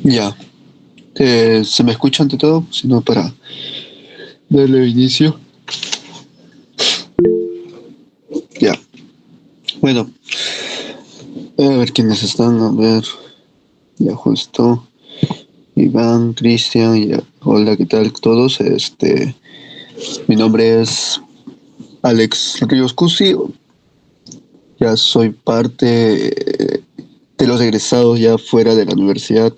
Ya, ¿se me escucha ante todo? Si no, para darle inicio. Ya, bueno, a ver quiénes están, a ver, ya justo, Iván, Cristian, ya, hola, ¿qué tal todos? Mi nombre es Alex Ríos Cusi, ya soy parte de los egresados ya fuera de la universidad,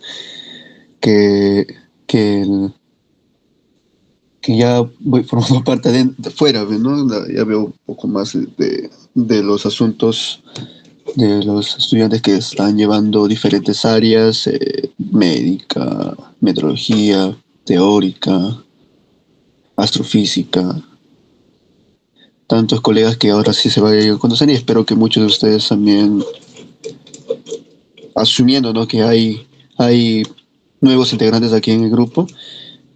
que, que, el- que ya voy formando parte de fuera, ¿no? Ya veo un poco más de los asuntos de los estudiantes que están llevando diferentes áreas, médica, meteorología, teórica, astrofísica, tantos colegas que ahora sí se vayan a conocer y espero que muchos de ustedes también, asumiendo, ¿no?, que hay nuevos integrantes aquí en el grupo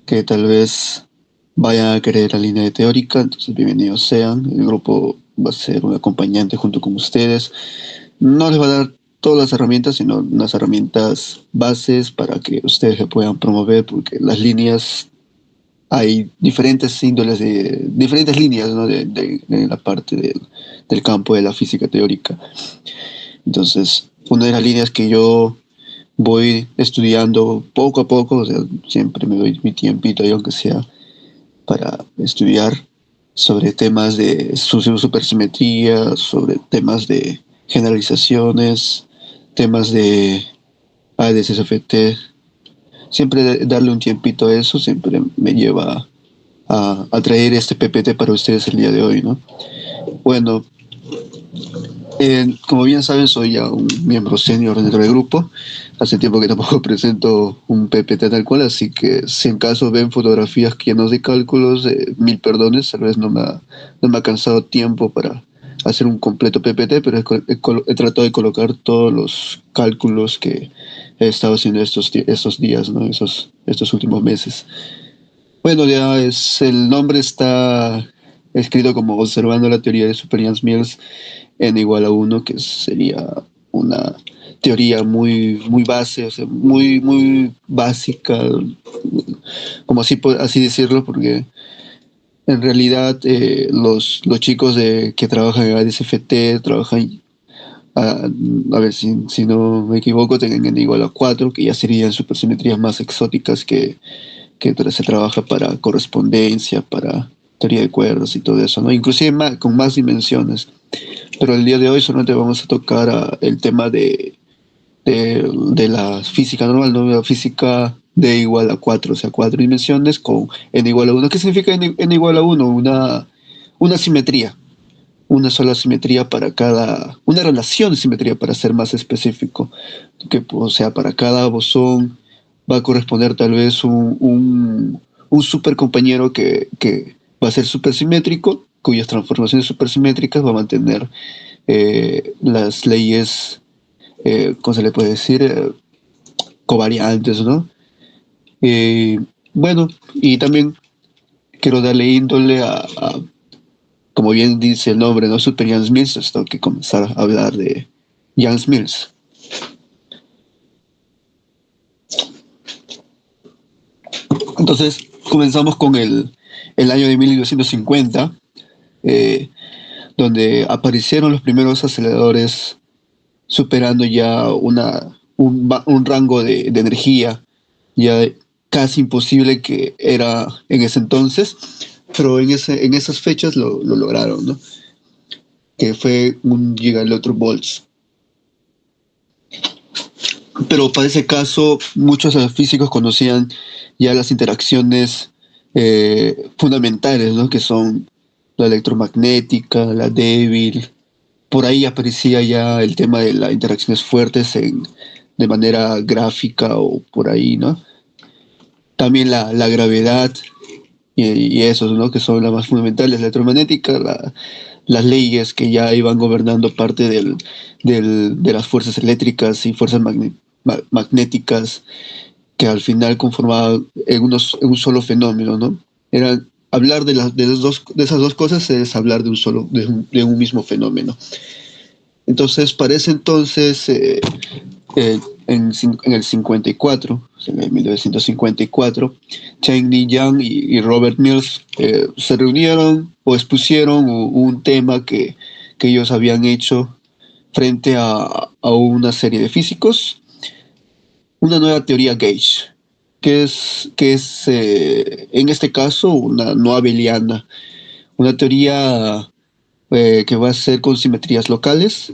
que tal vez vayan a querer la línea de teórica, entonces bienvenidos sean, el grupo va a ser un acompañante junto con ustedes. No les va a dar todas las herramientas, sino unas herramientas bases para que ustedes se puedan promover, porque las líneas, hay diferentes índoles de diferentes líneas, ¿no?, de la parte del campo de la física teórica. Entonces, una de las líneas que yo voy estudiando poco a poco, o sea, siempre me doy mi tiempito ahí, aunque sea para estudiar sobre temas de supersimetría, sobre temas de generalizaciones, temas de ADS-CFT. Siempre darle un tiempito a eso siempre me lleva a traer este PPT para ustedes el día de hoy, ¿no? Bueno, como bien saben, soy ya un miembro senior dentro del grupo. Hace tiempo que tampoco presento un PPT tal cual, así que si en caso ven fotografías llenas de cálculos, mil perdones, tal vez no me ha cansado tiempo para hacer un completo PPT, pero he tratado de colocar todos los cálculos que he estado haciendo estos días, ¿no? Estos últimos meses. Bueno, el nombre está escrito como observando la teoría de Super-Yang-Mills n igual a uno, que sería una teoría muy base, o sea, muy básica, como así decirlo, porque en realidad los chicos que trabajan en ADSFT trabajan, a ver si no me equivoco, tienen n igual a 4, que ya serían supersimetrías más exóticas que se trabaja para correspondencia, para teoría de cuerdas y todo eso, ¿no? Inclusive con más dimensiones. Pero el día de hoy solamente vamos a tocar el tema de la física normal, ¿no? La física de igual a 4, o sea, 4 dimensiones con n igual a uno. ¿Qué significa n igual a uno? Una simetría, una sola simetría para una relación de simetría para ser más específico, que, o sea, para cada bosón va a corresponder tal vez un supercompañero que va a ser supersimétrico, cuyas transformaciones supersimétricas va a mantener las leyes, ¿cómo se le puede decir? Covariantes, ¿no? Eh, bueno, y también quiero darle índole como bien dice el nombre, ¿no? Super Jans Mills, esto que comenzar a hablar de Jans Mills. Entonces, comenzamos con el año de 1950, eh, donde aparecieron los primeros aceleradores superando ya un rango de energía ya casi imposible que era en ese entonces, pero en esas fechas lo lograron, ¿no? Que fue 1 gigaelectronvolts. Pero para ese caso, muchos físicos conocían ya las interacciones fundamentales, ¿no?, que son la electromagnética, la débil. Por ahí aparecía ya el tema de las interacciones fuertes de manera gráfica o por ahí, ¿no? También la gravedad y esos, ¿no?, que son las más fundamentales, la electromagnética, las leyes que ya iban gobernando parte de las fuerzas eléctricas y fuerzas magnéticas que al final conformaban en un solo fenómeno, ¿no? Hablar de esas dos cosas es hablar de un mismo fenómeno. Entonces, para ese entonces, en el 54, o sea, en 1954, Chen Li-yang y Robert Mills se reunieron o expusieron un tema que ellos habían hecho frente a una serie de físicos, una nueva teoría gauge, que es en este caso una no abeliana, una teoría que va a ser con simetrías locales,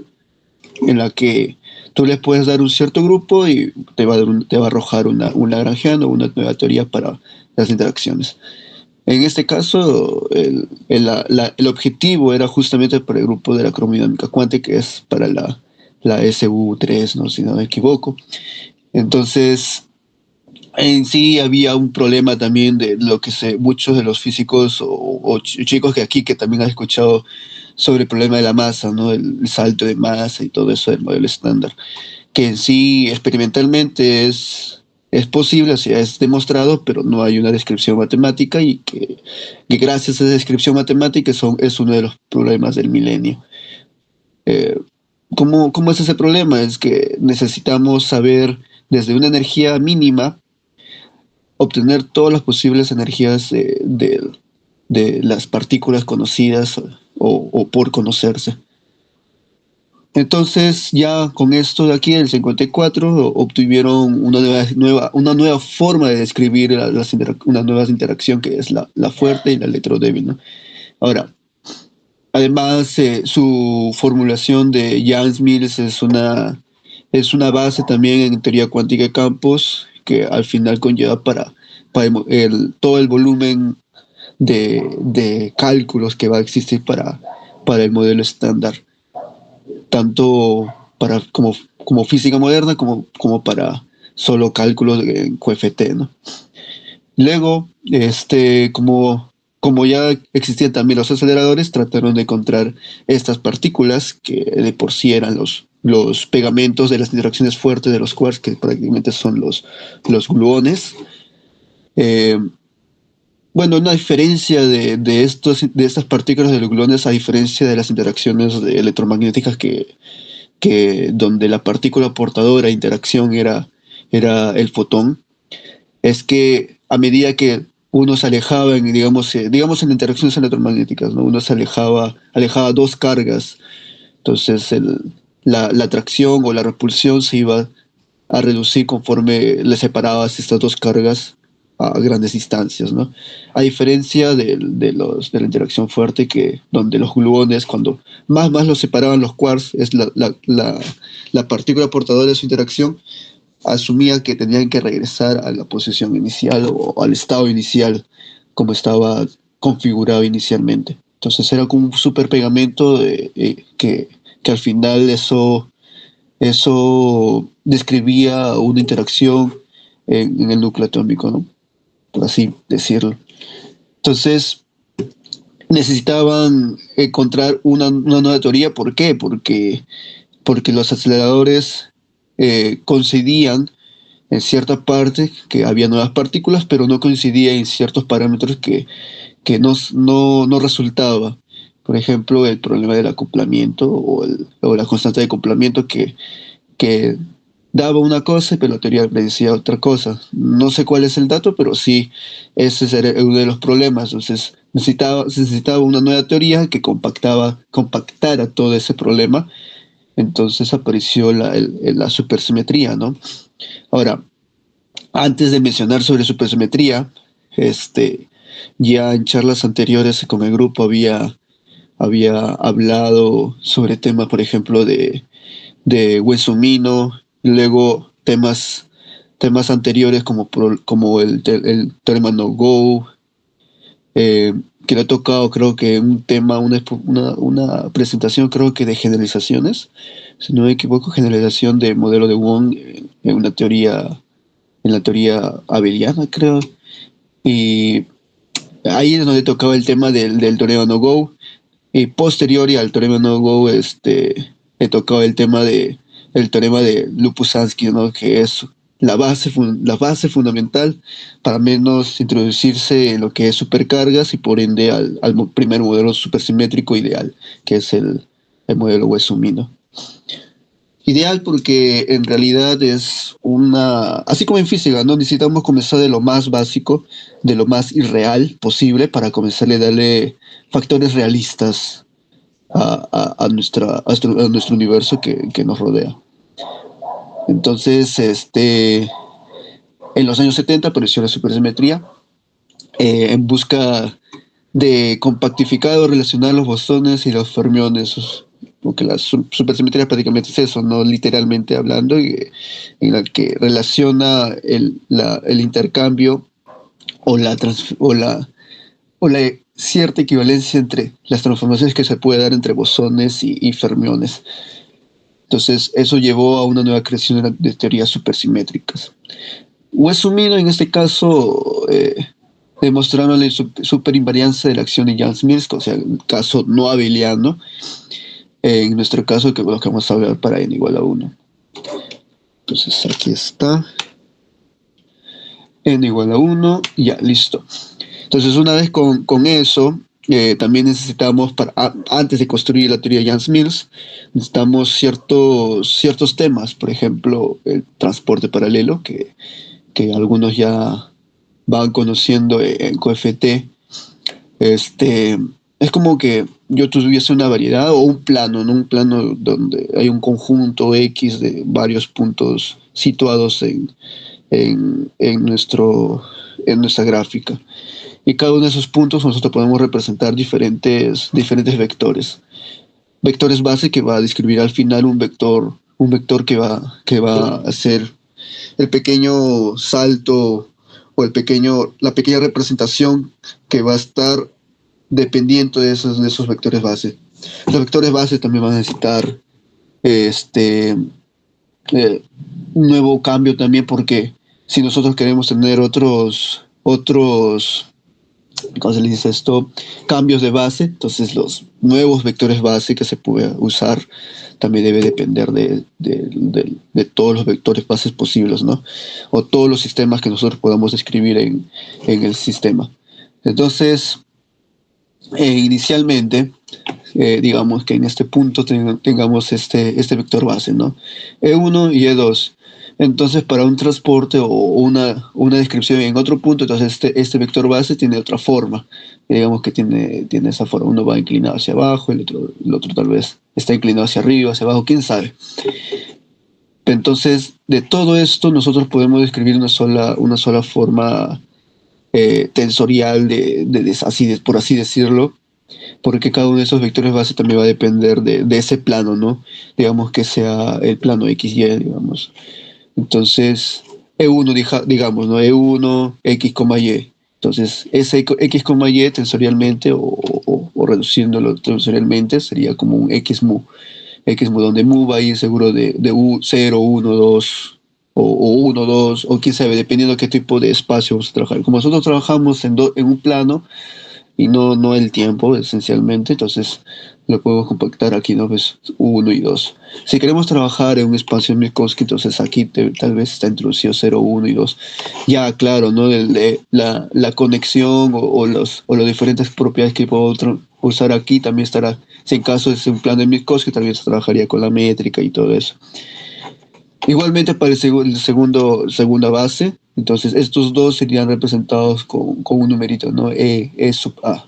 en la que tú le puedes dar un cierto grupo y te va a arrojar un Lagrangiano, una nueva teoría para las interacciones. En este caso, el objetivo era justamente para el grupo de la cromodinámica cuántica, que es para la SU3, ¿no? Si no me equivoco. Entonces, en sí había un problema también de lo que muchos de los físicos o chicos que aquí que también han escuchado sobre el problema de la masa, ¿no? El salto de masa y todo eso del modelo estándar, que en sí experimentalmente es posible, o sea, es demostrado, pero no hay una descripción matemática y gracias a esa descripción matemática es uno de los problemas del milenio. Eh, ¿Cómo es ese problema? Es que necesitamos saber desde una energía mínima obtener todas las posibles energías de las partículas conocidas o por conocerse. Entonces, ya con esto de aquí, el 54, obtuvieron una nueva forma de describir una nueva interacción que es la fuerte y la electrodébil, ¿no? Ahora, además, su formulación de Yang-Mills es una base también en teoría cuántica de campos que al final conlleva para todo el volumen de cálculos que va a existir para el modelo estándar, tanto como física moderna como para solo cálculos en QFT, ¿no? Luego, como ya existían también los aceleradores, trataron de encontrar estas partículas que de por sí eran los pegamentos de las interacciones fuertes de los quarks, que prácticamente son los gluones. Eh, bueno, una diferencia de estas partículas de los gluones, a diferencia de las interacciones electromagnéticas donde la partícula portadora de interacción era el fotón, es que a medida que uno se alejaba, digamos en interacciones electromagnéticas, ¿no? Uno alejaba dos cargas, entonces la atracción o la repulsión se iba a reducir conforme le separabas estas dos cargas a grandes distancias, ¿no? A diferencia de la interacción fuerte, donde los gluones, cuando más los separaban los quarks, es la partícula portadora de su interacción, asumía que tenían que regresar a la posición inicial o al estado inicial como estaba configurado inicialmente. Entonces era como un super pegamento que al final eso describía una interacción en el núcleo atómico, ¿no? Por así decirlo. Entonces necesitaban encontrar una nueva teoría. ¿Por qué? Porque los aceleradores coincidían en cierta parte que había nuevas partículas, pero no coincidía en ciertos parámetros que no resultaba. Por ejemplo, el problema del acoplamiento o la constante de acoplamiento que daba una cosa, pero la teoría decía otra cosa. No sé cuál es el dato, pero sí, ese era uno de los problemas. Entonces, se necesitaba una nueva teoría que compactara todo ese problema. Entonces apareció la supersimetría, ¿no? Ahora, antes de mencionar sobre supersimetría, ya en charlas anteriores con el grupo había hablado sobre temas, por ejemplo, de Wessumino, y luego temas anteriores como el teorema No-Go, que le ha tocado, creo que un tema, una presentación, creo que de generalizaciones, si no me equivoco, generalización de modelo de Wong en la teoría abeliana, creo. Y ahí es donde tocaba el tema del teorema No-Go. Y posterior al teorema No-Go, he tocado el teorema de Lupusansky, ¿no? Que es la base fundamental para menos introducirse en lo que es supercargas y por ende al primer modelo supersimétrico ideal, que es el modelo Wessumino. Ideal porque en realidad es así como en física, ¿no? Necesitamos comenzar de lo más básico, de lo más irreal posible para comenzar a darle factores realistas a nuestro universo que nos rodea. Entonces, en los años 70 apareció la supersimetría en busca de compactificar o relacionar los bosones y los fermiones, porque la supersimetría prácticamente es eso, no literalmente hablando, en la que relaciona el intercambio o la cierta equivalencia entre las transformaciones que se puede dar entre bosones y fermiones. Entonces, eso llevó a una nueva creación de teorías supersimétricas. Wess-Zumino, en este caso, demostraron la superinvariancia de la acción de Yang-Mills, o sea, el caso no abeliano, en nuestro caso, que lo que vamos a hablar para n igual a 1. Entonces, aquí está. N igual a 1, ya, listo. Entonces, una vez con eso, también necesitamos, antes de construir la teoría de Yang-Mills, necesitamos ciertos temas, por ejemplo, el transporte paralelo, que algunos ya van conociendo en QFT. Es como que yo tuviese una variedad o un plano, ¿no? Un plano donde hay un conjunto X de varios puntos situados en nuestra gráfica. Y cada uno de esos puntos nosotros podemos representar diferentes vectores. Vectores base que va a describir al final un vector que va a hacer el pequeño salto o la pequeña representación que va a estar dependiendo de esos vectores base. Los vectores base también van a necesitar un nuevo cambio también, porque si nosotros queremos tener otros ¿cómo se le dice esto? Cambios de base, entonces los nuevos vectores base que se puede usar también debe depender de todos los vectores bases posibles, ¿no? O todos los sistemas que nosotros podamos escribir en el sistema. Entonces, inicialmente, digamos que en este punto tengamos este vector base, ¿no? E1 y E2. Entonces, para un transporte o una descripción en otro punto, entonces este vector base tiene otra forma. Digamos que tiene esa forma. Uno va inclinado hacia abajo, el otro tal vez está inclinado hacia arriba, hacia abajo, quién sabe. Entonces, de todo esto, nosotros podemos describir una sola forma tensorial, por así decirlo, porque cada uno de esos vectores base también va a depender de ese plano, ¿no? Digamos que sea el plano XY, digamos. Entonces, E1, digamos, ¿no? E1, X, Y. Entonces, ese X, Y tensorialmente o reduciéndolo tensorialmente sería como un X mu. X mu, donde mu va a ir seguro de 0, 1, 2 o 1, 2, o quién sabe, dependiendo de qué tipo de espacio vamos a trabajar. Como nosotros trabajamos en un plano, y no el tiempo, esencialmente, entonces lo podemos compactar aquí, ¿no? Pues 1 y 2. Si queremos trabajar en un espacio en Minkowski, entonces aquí tal vez está introducido 0, 1 y 2. Ya, claro, ¿no? La conexión o las diferentes propiedades que puedo usar aquí también estará. Si en caso es un plan de Minkowski, también se trabajaría con la métrica y todo eso. Igualmente para el segunda base, entonces estos dos serían representados con un numerito, ¿no? E sub A.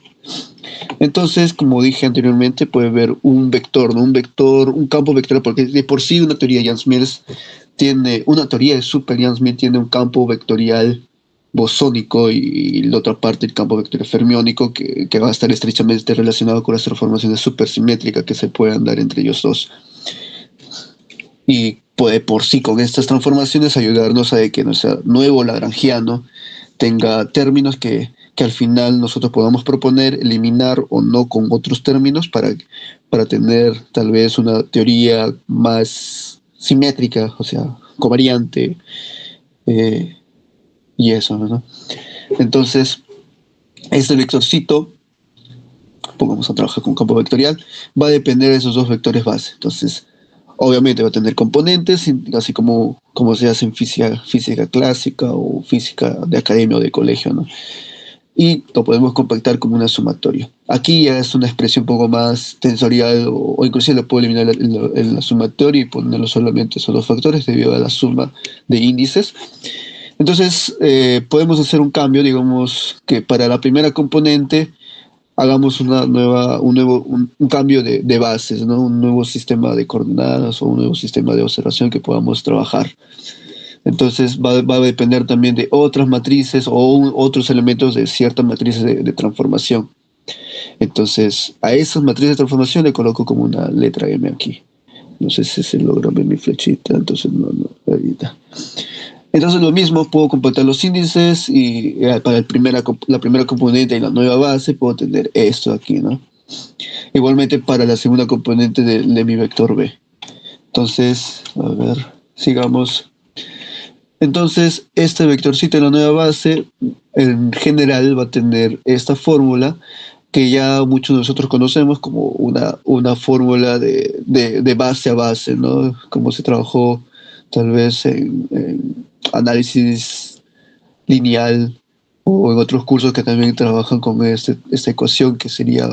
Entonces, como dije anteriormente, puede haber un vector, ¿no? Un campo vectorial, porque de por sí una teoría de Yang-Mills una teoría de super Yang-Mills tiene un campo vectorial bosónico y la otra parte el campo vectorial fermiónico que va a estar estrechamente relacionado con las transformaciones supersimétricas que se puedan dar entre ellos dos. Y puede por sí con estas transformaciones ayudarnos a que nuestro nuevo lagrangiano tenga términos que al final nosotros podamos proponer, eliminar o no con otros términos para tener tal vez una teoría más simétrica, o sea, covariante, y eso, ¿no? Entonces, este vectorcito, vamos a trabajar con campo vectorial, va a depender de esos dos vectores base. Entonces, obviamente va a tener componentes, así como se hace en física clásica o física de academia o de colegio, ¿no? y lo podemos compactar como una sumatoria. Aquí ya es una expresión un poco más tensorial o inclusive lo puedo eliminar en la sumatoria y ponerlo solamente esos dos factores debido a la suma de índices. Entonces podemos hacer un cambio, digamos que para la primera componente hagamos un cambio de bases, ¿no? Un nuevo sistema de coordenadas o un nuevo sistema de observación que podamos trabajar. Entonces va a depender también de otras matrices o otros elementos de ciertas matrices de transformación. Entonces a esas matrices de transformación le coloco como una letra M aquí. No sé si se logra ver mi flechita, entonces no, ahorita. Entonces lo mismo, puedo compactar los índices y para la primera componente y la nueva base puedo tener esto aquí, ¿no? Igualmente para la segunda componente de mi vector B. Entonces, a ver, sigamos. Entonces, este vectorcito de la nueva base, en general, va a tener esta fórmula que ya muchos de nosotros conocemos como una fórmula de base a base, ¿no? Como se trabajó tal vez en análisis lineal o en otros cursos que también trabajan con esta ecuación que sería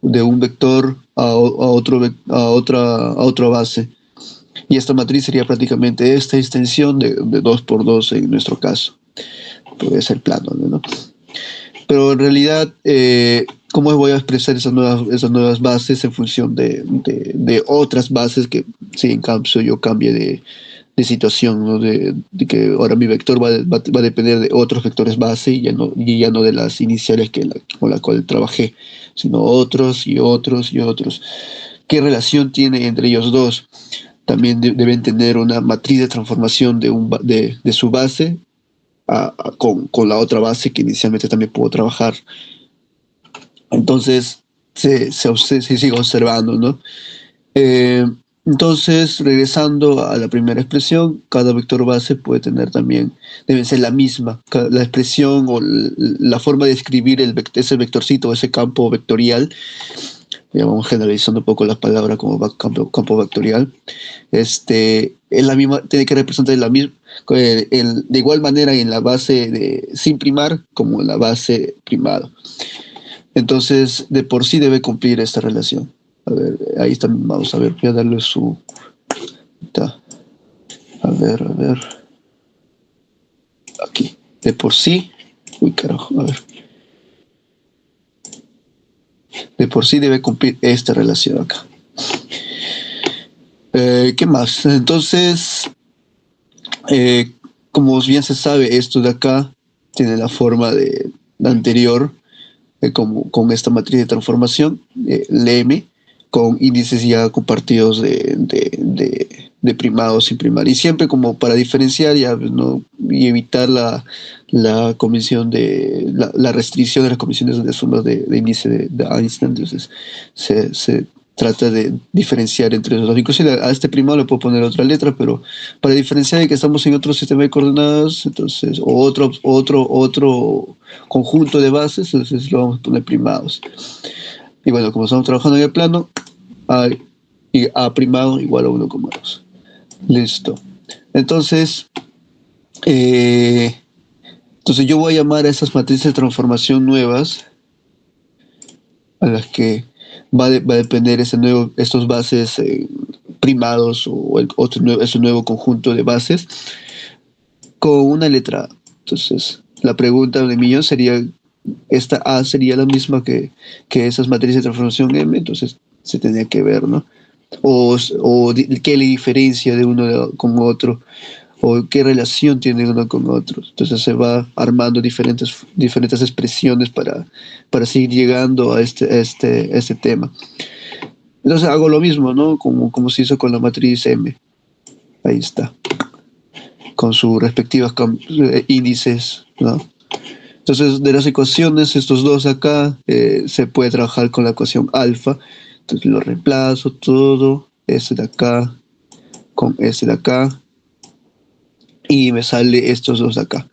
de un vector a otra base. Y esta matriz sería prácticamente esta extensión de 2 por 2 en nuestro caso. Puede ser plano, ¿no? Pero en realidad, ¿cómo voy a expresar esas nuevas bases en función de otras bases que, si en caso yo cambie de situación, ¿no? De que ahora mi vector va a depender de otros vectores base y ya no de las iniciales con la cual trabajé, sino otros y otros y otros. ¿Qué relación tiene entre ellos dos? También deben tener una matriz de transformación de su base con la otra base que inicialmente también puedo trabajar. Entonces se sigue observando, ¿no? Eh, entonces, regresando a la primera expresión, cada vector base puede tener también, debe ser la misma. La expresión o la forma de escribir ese vectorcito, ese campo vectorial, ya vamos generalizando un poco las palabras como campo vectorial, es la misma, tiene que representar de igual manera en la base sin primar como en la base primado. Entonces, de por sí debe cumplir esta relación. A ver, ahí está, vamos a ver, voy a darle su... Está. A ver, aquí. De por sí, uy carajo, a ver. De por sí debe cumplir esta relación acá. ¿Qué más? Entonces, eh, como bien se sabe, esto de acá tiene la forma de la anterior, como con esta matriz de transformación, LM, con índices ya compartidos de primados sin primar. Y siempre como para diferenciar ya, ¿no? Y evitar la convención la restricción de las convenciones de sumas de índice de Einstein. Entonces se trata de diferenciar entre esos dos. Inclusive a este primado le puedo poner otra letra, pero para diferenciar de que estamos en otro sistema de coordenadas, entonces, o otro conjunto de bases, entonces lo vamos a poner primados. Y bueno, como estamos trabajando en el plano, A primado igual a 1,2. Listo. Entonces, eh, entonces yo voy a llamar a esas matrices de transformación nuevas, a las que va a depender estos bases primados o ese nuevo conjunto de bases, con una letra A. Entonces, la pregunta de millón sería, esta A sería la misma que esas matrices de transformación M, entonces se tenía que ver, ¿no? Qué le diferencia de uno con otro, o qué relación tiene uno con otro. Entonces se va armando diferentes expresiones para seguir llegando a este tema. Entonces hago lo mismo, ¿no? Como se hizo con la matriz M. Ahí está, con sus respectivos índices, ¿no? Entonces, de las ecuaciones, estos dos acá, se puede trabajar con la ecuación alfa. Entonces lo reemplazo todo, este de acá con este de acá, y me sale estos dos de acá,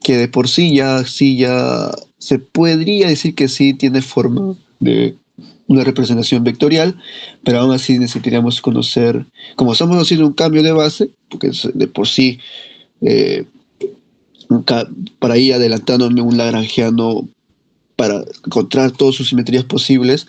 que de por sí ya se podría decir que sí tiene forma de una representación vectorial, pero aún así necesitaríamos conocer, como estamos haciendo un cambio de base, porque de por sí eh, para ir adelantándome un lagrangiano para encontrar todas sus simetrías posibles.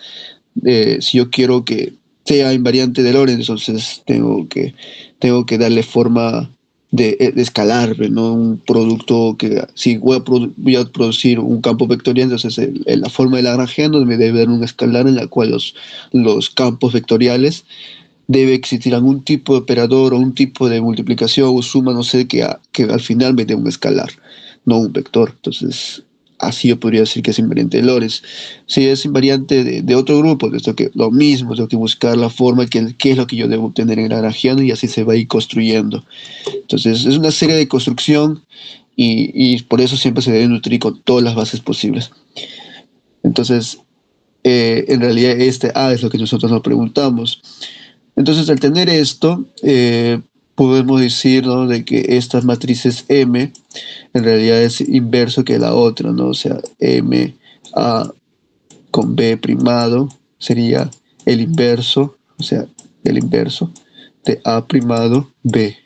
Si yo quiero que sea invariante de Lorentz, entonces tengo que darle forma de escalar, ¿no? Un producto que, si voy a producir un campo vectorial, entonces la forma de Lagrangiano me debe dar un escalar en la cual los campos vectoriales debe existir algún tipo de operador o un tipo de multiplicación o suma, no sé, que al final me dé un escalar, no un vector. Entonces, así yo podría decir que es invariante de Lorentz. Si es invariante de otro grupo, esto que lo mismo, tengo que buscar la forma, qué es lo que yo debo obtener en el Lagrangiano, y así se va a ir construyendo. Entonces, es una serie de construcción, y por eso siempre se debe nutrir con todas las bases posibles. Entonces, en realidad este A es lo que nosotros nos preguntamos. Entonces, al tener esto, podemos decir, ¿no?, de que estas matrices M en realidad es inverso que la otra, ¿no? O sea, M A con B primado sería el inverso, o sea, el inverso de A primado B.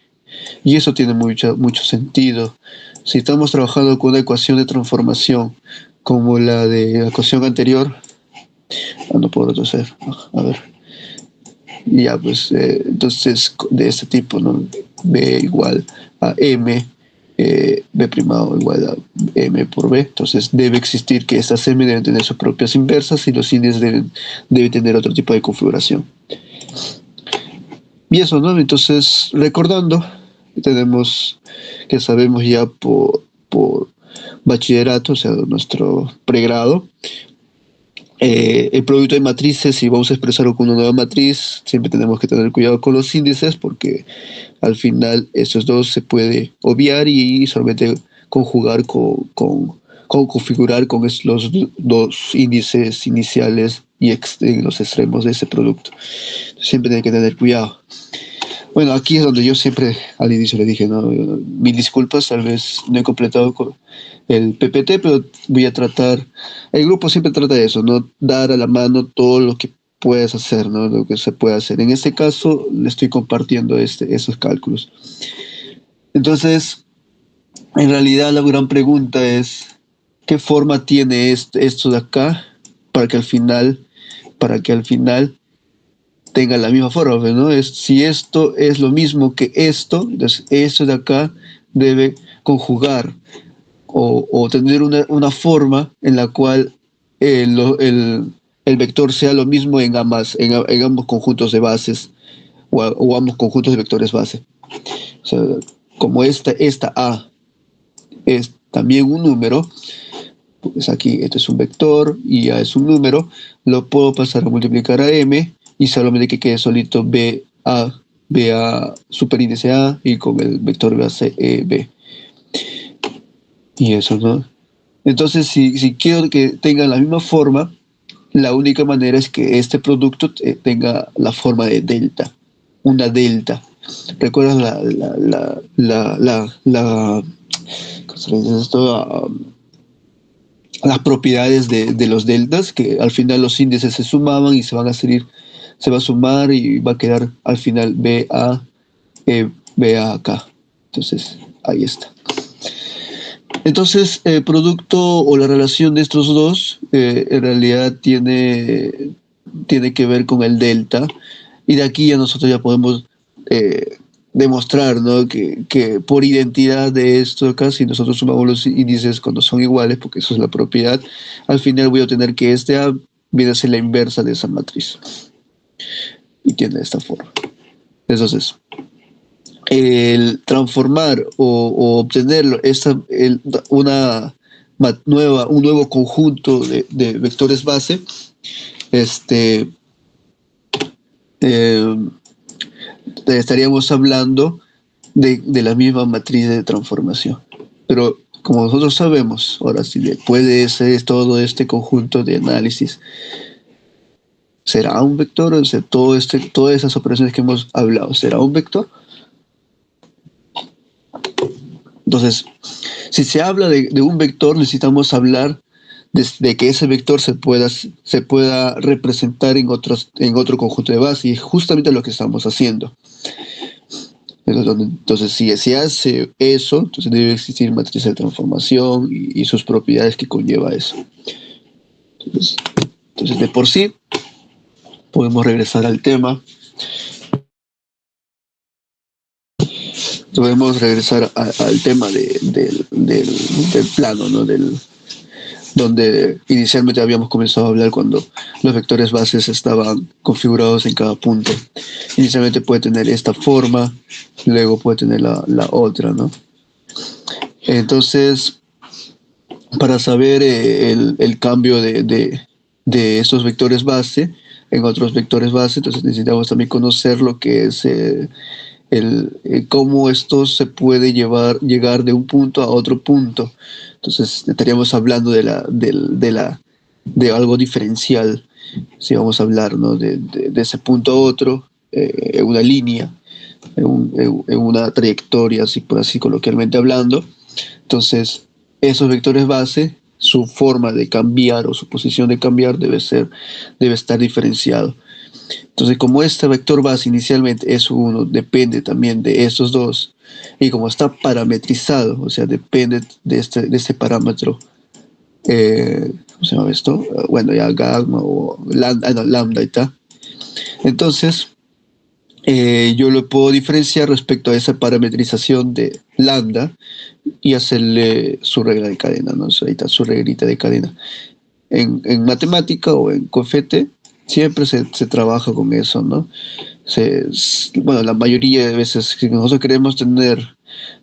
Y eso tiene mucho sentido. Si estamos trabajando con una ecuación de transformación como la de la ecuación anterior, no puedo retroceder, a ver. Ya, pues, entonces, de este tipo, ¿no? B igual a M, B primado igual a M por B. Entonces, debe existir que estas M deben tener sus propias inversas, y los índices deben tener otro tipo de configuración. Y eso, ¿no? Entonces, recordando, tenemos que sabemos ya por bachillerato, o sea, nuestro pregrado, el producto de matrices, si vamos a expresarlo con una nueva matriz, siempre tenemos que tener cuidado con los índices, porque al final esos dos se puede obviar y solamente conjugar con configurar con los dos índices iniciales y los extremos de ese producto. Siempre tiene que tener cuidado. Bueno, aquí es donde yo siempre al inicio le dije, ¿no? Mil disculpas, tal vez no he completado con el PPT, pero voy a tratar, el grupo siempre trata de eso, ¿no? Dar a la mano todo lo que puedes hacer, ¿no? Lo que se puede hacer. En este caso, le estoy compartiendo esos cálculos. Entonces, en realidad la gran pregunta es, ¿qué forma tiene esto de acá para que al final tenga la misma forma, ¿no? Si esto es lo mismo que esto, entonces esto de acá debe conjugar o tener una forma en la cual el vector sea lo mismo en ambos conjuntos de bases, o ambos conjuntos de vectores base. O sea, como esta A es también un número, pues aquí este es un vector y A es un número, lo puedo pasar a multiplicar a M, y solamente que quede solito BA superíndice A, y con el vector base B. Y eso, ¿no? Entonces, si quiero que tengan la misma forma, la única manera es que este producto tenga la forma de delta, una delta. ¿Recuerdas ¿cómo se dice esto? Las propiedades de los deltas, que al final los índices se sumaban y se va a sumar y va a quedar al final BA acá. Entonces, ahí está. Entonces, el producto o la relación de estos dos en realidad tiene que ver con el delta, y de aquí ya nosotros ya podemos demostrar, ¿no?, que por identidad de esto acá, si nosotros sumamos los índices cuando son iguales, porque eso es la propiedad, al final voy a obtener que este A viene a ser la inversa de esa matriz, y tiene esta forma. Entonces, el transformar o obtener un nuevo conjunto de vectores base, estaríamos hablando de la misma matriz de transformación. Pero como nosotros sabemos, ahora sí, después de todo este conjunto de análisis, ¿será un vector? O sea, todas esas operaciones que hemos hablado, ¿será un vector? Entonces, si se habla de un vector, necesitamos hablar de que ese vector se pueda representar en otro conjunto de base, y es justamente lo que estamos haciendo. Entonces, si se hace eso, entonces debe existir matriz de transformación y sus propiedades que conlleva eso. Entonces, de por sí, podemos regresar al tema. Podemos regresar al tema del plano, ¿no? Donde inicialmente habíamos comenzado a hablar cuando los vectores bases estaban configurados en cada punto. Inicialmente puede tener esta forma, luego puede tener la otra, ¿no? Entonces, para saber el cambio de estos vectores base en otros vectores base, entonces necesitamos también conocer lo que es cómo esto se puede llegar de un punto a otro punto. Entonces estaríamos hablando de algo diferencial, si vamos a hablar, ¿no? de ese punto a otro, en una línea, en una trayectoria, así por así coloquialmente hablando. Entonces, esos vectores base, su forma de cambiar o su posición de cambiar debe estar diferenciado. Entonces, como este vector base inicialmente es uno, depende también de estos dos, y como está parametrizado, o sea, depende de este parámetro, ¿cómo se llama esto? Bueno, ya gamma o lambda, no, lambda y tal. Entonces, yo lo puedo diferenciar respecto a esa parametrización de lambda y hacerle su regla de cadena, ¿no? Ahí está su reglita de cadena. En matemática o en COFETE siempre se trabaja con eso, ¿no? Bueno, la mayoría de veces que nosotros queremos tener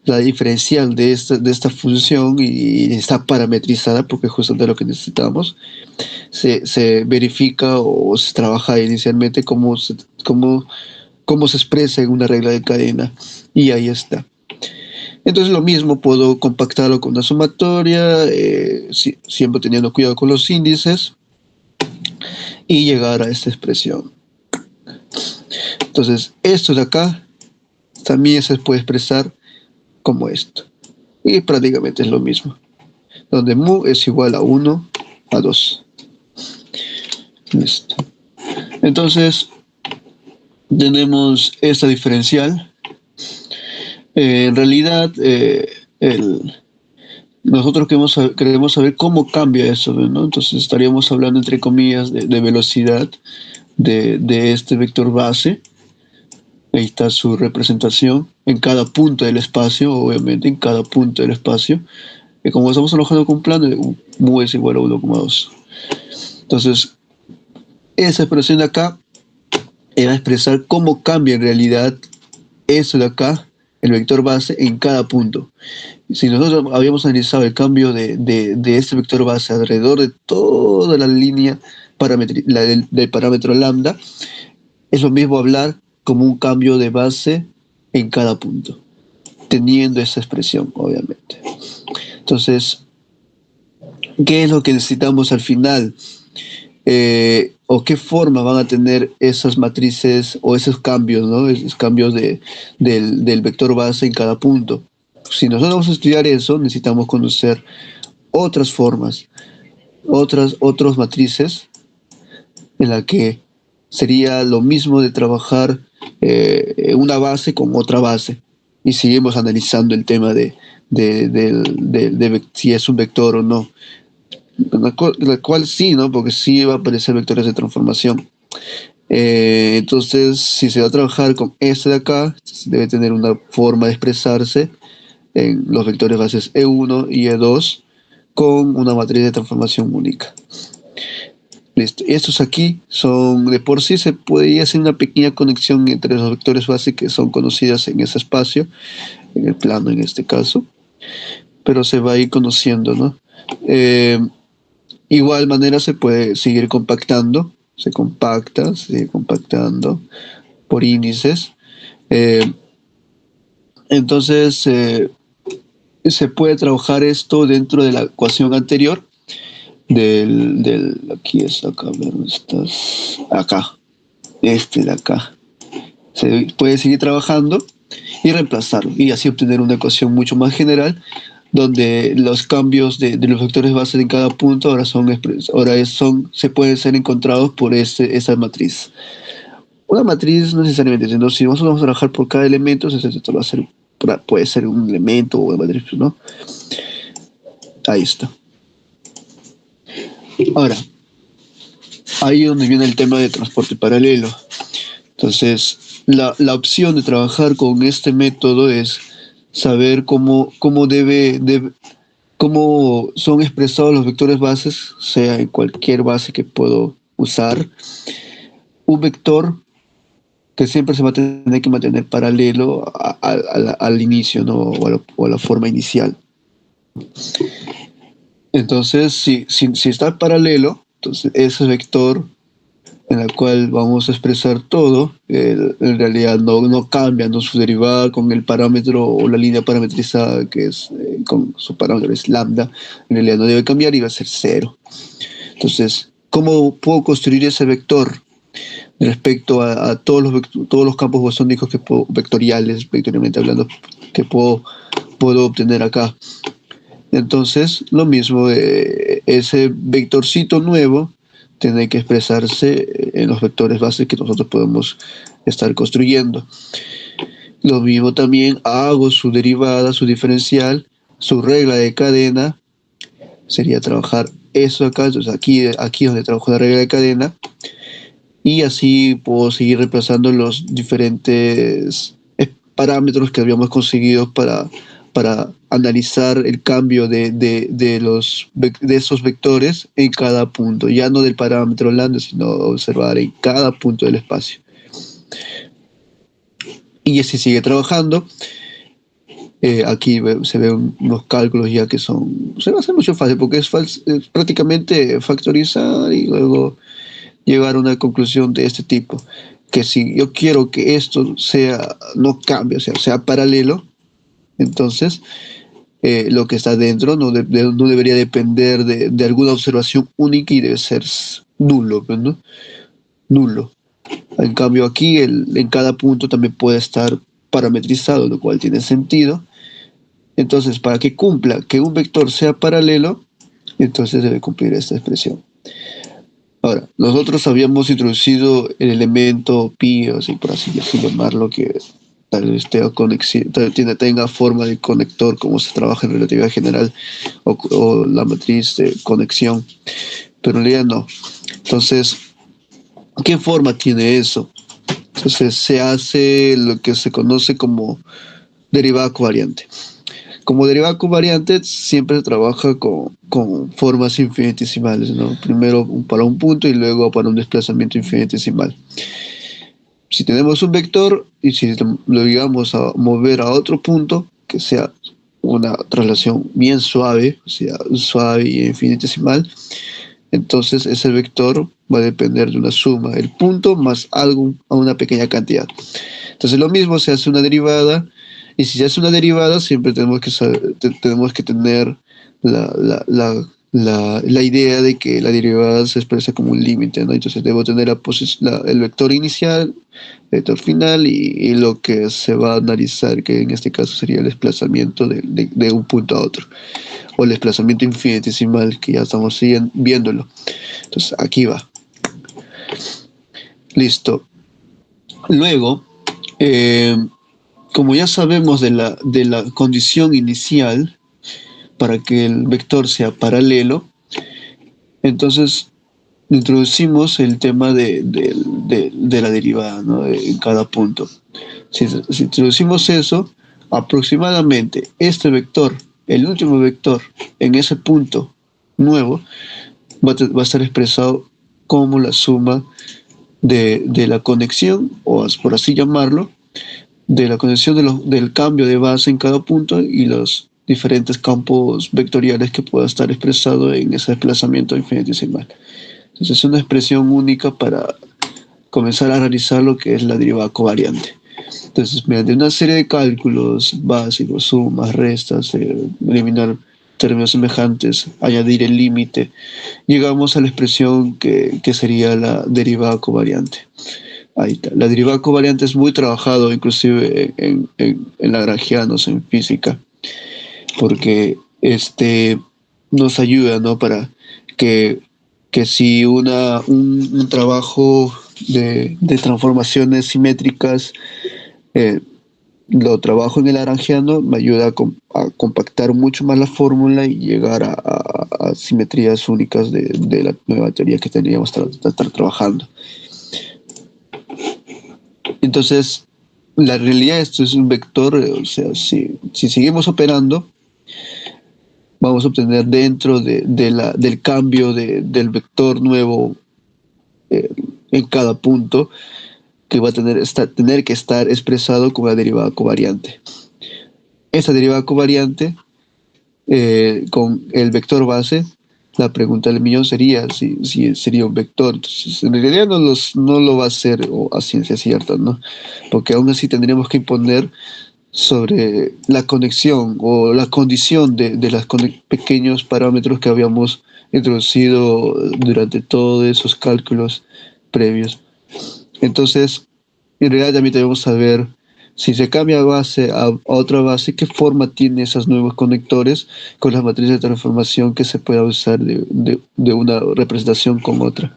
la diferencial de esta función y está parametrizada porque es justamente lo que necesitamos, se verifica o se trabaja inicialmente cómo se expresa en una regla de cadena y ahí está. Entonces lo mismo, puedo compactarlo con una sumatoria, siempre teniendo cuidado con los índices y llegar a esta expresión. Entonces esto de acá también se puede expresar como esto. Y prácticamente es lo mismo, donde mu es igual a 1 a 2. Listo. Entonces tenemos esta diferencial. En realidad, nosotros queremos saber cómo cambia eso, ¿no? Entonces estaríamos hablando, entre comillas, de velocidad de este vector base. Ahí está su representación en cada punto del espacio, obviamente, en cada punto del espacio. Y como estamos trabajando con un plano, mu es igual a 1,2. Entonces, esa expresión de acá va a expresar cómo cambia en realidad eso de acá, el vector base, en cada punto. Si nosotros habíamos analizado el cambio de este vector base alrededor de toda la línea del parámetro lambda, es lo mismo hablar como un cambio de base en cada punto, teniendo esa expresión, obviamente. Entonces, ¿qué es lo que necesitamos al final? O qué forma van a tener esas matrices o esos cambios, ¿no? Esos cambios del vector base en cada punto. Si nosotros vamos a estudiar eso, necesitamos conocer otras formas, otras matrices en la que sería lo mismo de trabajar una base con otra base. Y seguimos analizando el tema de si es un vector o no. La cual sí, ¿no? Porque sí va a aparecer vectores de transformación. Entonces, si se va a trabajar con este de acá, debe tener una forma de expresarse en los vectores bases E1 y E2 con una matriz de transformación única. Listo. Estos aquí son, de por sí se puede hacer una pequeña conexión entre los vectores base que son conocidas en ese espacio, en el plano en este caso, pero se va a ir conociendo, ¿no? Igual manera se puede seguir compactando, se compacta, se sigue compactando por índices. Entonces, se puede trabajar esto dentro de la ecuación anterior aquí es, acá, ¿dónde estás? Acá, este de acá. Se puede seguir trabajando y reemplazarlo y así obtener una ecuación mucho más general donde los cambios de los vectores base en cada punto ahora se pueden ser encontrados por esa matriz. Una matriz no necesariamente, sino si nosotros vamos a trabajar por cada elemento, entonces esto va a ser, puede ser un elemento o una matriz, ¿no? Ahí está. Ahora, ahí es donde viene el tema de transporte paralelo. Entonces, la opción de trabajar con este método es saber cómo son expresados los vectores bases, sea en cualquier base que puedo usar. Un vector que siempre se va a tener que mantener paralelo al inicio, ¿no? O a la forma inicial. Entonces, si está paralelo, entonces ese vector en el cual vamos a expresar todo, en realidad no cambia, ¿no? Su derivada con el parámetro o la línea parametrizada que es con su parámetro es lambda, en realidad no debe cambiar y va a ser cero. Entonces, ¿cómo puedo construir ese vector respecto a todos los campos bosónicos vectoriales, vectorialmente hablando, que puedo obtener acá? Entonces, lo mismo, ese vectorcito nuevo tiene que expresarse en los vectores bases que nosotros podemos estar construyendo. Lo mismo también hago su derivada, su diferencial, su regla de cadena, sería trabajar eso acá, entonces aquí es donde trabajo la regla de cadena, y así puedo seguir reemplazando los diferentes parámetros que habíamos conseguido para analizar el cambio de esos vectores en cada punto, ya no del parámetro lambda, sino observar en cada punto del espacio. Y así sigue trabajando. Aquí se ven unos cálculos ya que se va a hacer mucho fácil porque es prácticamente factorizar y luego llegar a una conclusión de este tipo, que si yo quiero que esto no cambie, o sea paralelo, entonces lo que está dentro no debería depender de alguna observación única y debe ser nulo, ¿no? Nulo. En cambio aquí en cada punto también puede estar parametrizado, lo cual tiene sentido. Entonces, para que cumpla que un vector sea paralelo, entonces debe cumplir esta expresión. Ahora, nosotros habíamos introducido el elemento pi, o así por así llamarlo, que tal vez tenga forma de conector, como se trabaja en relatividad general, o la matriz de conexión, pero en realidad no. Entonces, ¿qué forma tiene eso? Entonces, se hace lo que se conoce como derivada covariante. Como derivada covariante siempre se trabaja con formas infinitesimales, ¿no? Primero para un punto y luego para un desplazamiento infinitesimal. Si tenemos un vector y si lo llegamos a mover a otro punto, que sea una traslación bien suave, o sea, suave y infinitesimal, entonces ese vector va a depender de una suma, el punto más algo a una pequeña cantidad. Entonces lo mismo se hace una derivada, y si se hace una derivada siempre tenemos que tener la idea de que la derivada se expresa como un límite, ¿no? Entonces debo tener el vector inicial, el vector final y lo que se va a analizar, que en este caso sería el desplazamiento de un punto a otro, o el desplazamiento infinitesimal, que ya estamos viéndolo. Entonces aquí va. Listo. Luego, como ya sabemos de la condición inicial para que el vector sea paralelo, entonces introducimos el tema de la derivada, ¿no? En cada punto. Si introducimos eso, aproximadamente este vector, el último vector en ese punto nuevo, va a estar expresado como la suma de la conexión, o por así llamarlo, de la conexión del cambio de base en cada punto y los diferentes campos vectoriales que pueda estar expresado en ese desplazamiento infinitesimal. Entonces es una expresión única para comenzar a realizar lo que es la derivada covariante. Entonces, mediante una serie de cálculos básicos, sumas, restas, eliminar términos semejantes, añadir el límite, llegamos a la expresión que sería la derivada covariante. Ahí está. La derivada covariante es muy trabajado inclusive en lagrangianos, en física, porque nos ayuda, ¿no? Para que si un trabajo de transformaciones simétricas, eh, lo trabajo en el Lagrangiano, me ayuda a compactar mucho más la fórmula y llegar a simetrías únicas de la nueva teoría que tendríamos que estar trabajando. Entonces, la realidad esto es un vector, o sea, si seguimos operando, vamos a obtener dentro del cambio del vector nuevo eh, en cada punto, que va a tener que estar expresado con la derivada covariante. Esa derivada covariante con el vector base, la pregunta del millón sería si sería un vector. Entonces, en realidad no lo va a hacer a ciencia cierta, ¿no? Porque aún así tendríamos que imponer sobre la conexión o la condición de los pequeños parámetros que habíamos introducido durante todos esos cálculos previos. Entonces, en realidad también debemos saber si se cambia base a otra base, qué forma tiene esos nuevos conectores con las matrices de transformación que se pueda usar de una representación con otra.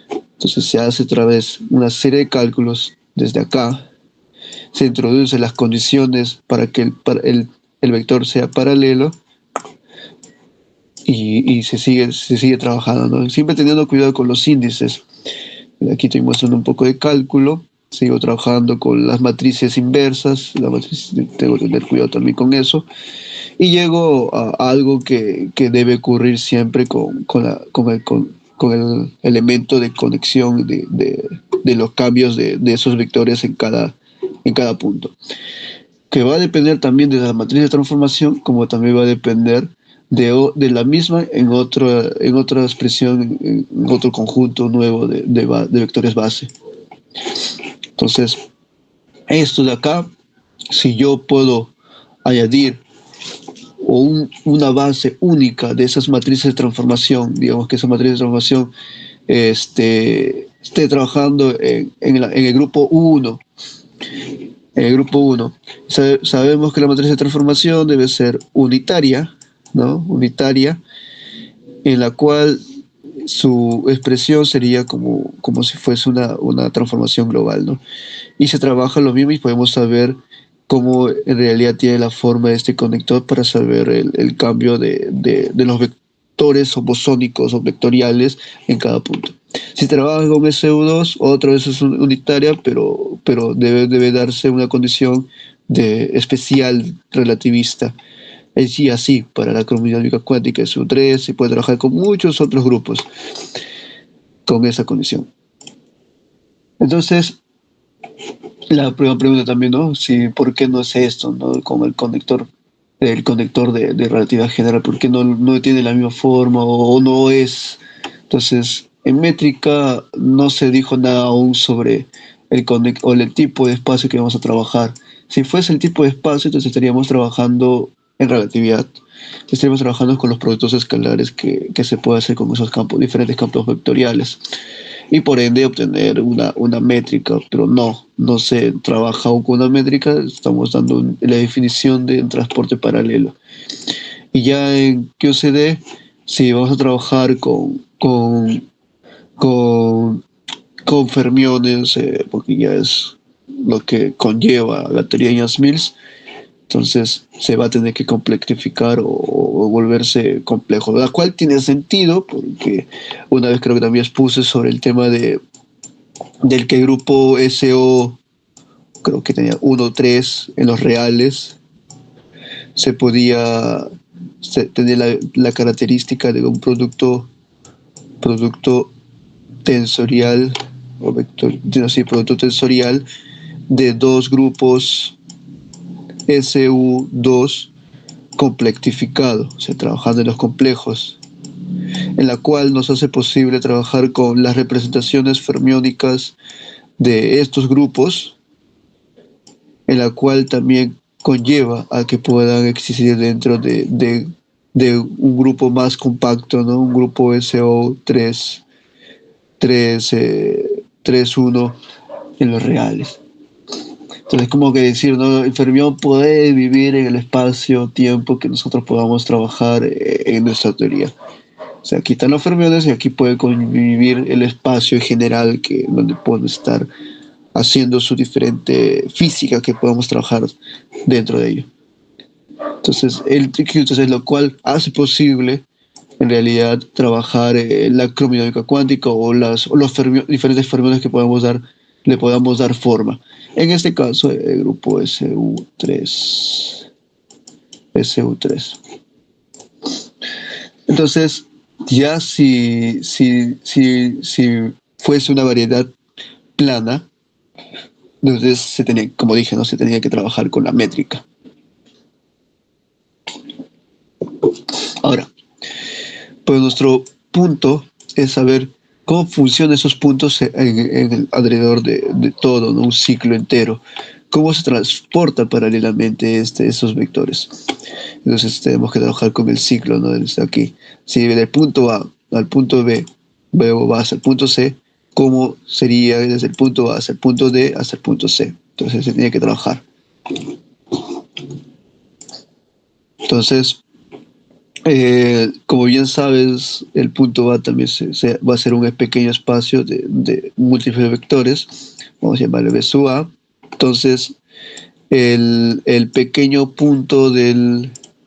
Entonces se hace otra vez una serie de cálculos desde acá, se introducen las condiciones para que el vector sea paralelo y se sigue trabajando, ¿no? Siempre teniendo cuidado con los índices. Aquí estoy mostrando un poco de cálculo. Sigo trabajando con las matrices inversas, tengo que tener cuidado también con eso. Y llego a algo que debe ocurrir siempre con el elemento de conexión de los cambios de esos vectores en cada punto. Que va a depender también de la matriz de transformación, como también va a depender de la misma en otra expresión, en otro conjunto nuevo de vectores base. Entonces, esto de acá, si yo puedo añadir una base única de esas matrices de transformación, digamos que esa matriz de transformación esté trabajando en el grupo 1. En el grupo 1, sabemos que la matriz de transformación debe ser unitaria, ¿no? Unitaria, en la cual su expresión sería como si fuese una transformación global, ¿no? Y se trabaja lo mismo y podemos saber cómo en realidad tiene la forma de este conector para saber el cambio de los vectores bosónicos o vectoriales en cada punto. Si trabaja con SU2, otra vez es unitaria, pero debe darse una condición especial relativista. Y así, para la cromodinámica cuántica SU3, se puede trabajar con muchos otros grupos con esa condición. Entonces, la primera pregunta también, ¿no? Si, ¿por qué no es esto, ¿no? Como el conector de relatividad general, ¿por qué no tiene la misma forma o no es? Entonces, en métrica no se dijo nada aún sobre el tipo de espacio que vamos a trabajar. Si fuese el tipo de espacio, entonces estaríamos trabajando en relatividad. Estaríamos trabajando con los productos escalares que se puede hacer con esos campos, diferentes campos vectoriales y por ende obtener una métrica, pero no se trabaja aún con una métrica, estamos dando la definición de un transporte paralelo. Y ya en QCD, si vamos a trabajar con fermiones, porque ya es lo que conlleva la teoría de Yang-Mills, entonces se va a tener que complejificar o volverse complejo, la cual tiene sentido porque una vez creo que también expuse sobre el tema del que el grupo SO creo que tenía 1 o 3 en los reales se podía tener la característica de un producto tensorial o vector, sí, producto tensorial de dos grupos SU2 complejificado, o sea, trabajando en los complejos, en la cual nos hace posible trabajar con las representaciones fermiónicas de estos grupos, en la cual también conlleva a que puedan existir dentro de un grupo más compacto, ¿no? Un grupo SO3, 3, 1 en los reales. Entonces, como que decir, ¿no? El fermión puede vivir en el espacio-tiempo que nosotros podamos trabajar en nuestra teoría. O sea, aquí están los fermiones y aquí puede convivir el espacio general donde pueden estar haciendo su diferente física que podemos trabajar dentro de ello. Entonces, entonces lo cual hace posible en realidad trabajar la cromodinámica cuántica o los diferentes fermiones que le podamos dar forma. En este caso, el grupo SU3. Entonces, ya si fuese una variedad plana, entonces como dije, no se tenía que trabajar con la métrica. Ahora, pues nuestro punto es saber cómo funcionan esos puntos alrededor de todo, ¿no? Un ciclo entero. Cómo se transporta paralelamente esos vectores. Entonces tenemos que trabajar con el ciclo, ¿no? Desde aquí. Si del punto A al punto B, luego va hasta el punto C, ¿cómo sería desde el punto A hasta el punto D hasta el punto C? Entonces se tiene que trabajar. Entonces, como bien sabes, el punto A también va a ser un pequeño espacio de múltiples vectores, vamos a llamarle B sub A. Entonces, el pequeño punto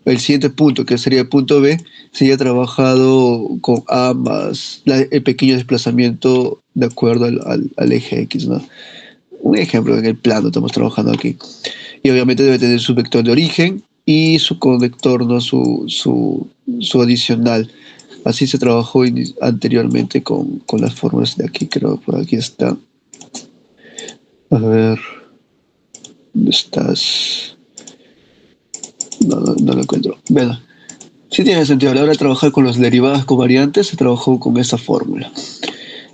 el siguiente punto, que sería el punto B, sería trabajado con A más el pequeño desplazamiento de acuerdo al eje X, ¿no? Un ejemplo en el plano estamos trabajando aquí. Y obviamente debe tener su vector de origen y su conector, ¿no? Su adicional. Así se trabajó anteriormente con las fórmulas de aquí, creo que por aquí está. A ver, ¿dónde estás? No lo encuentro. Bueno, sí tiene sentido. A la hora de trabajar con las derivadas covariantes, se trabajó con esta fórmula.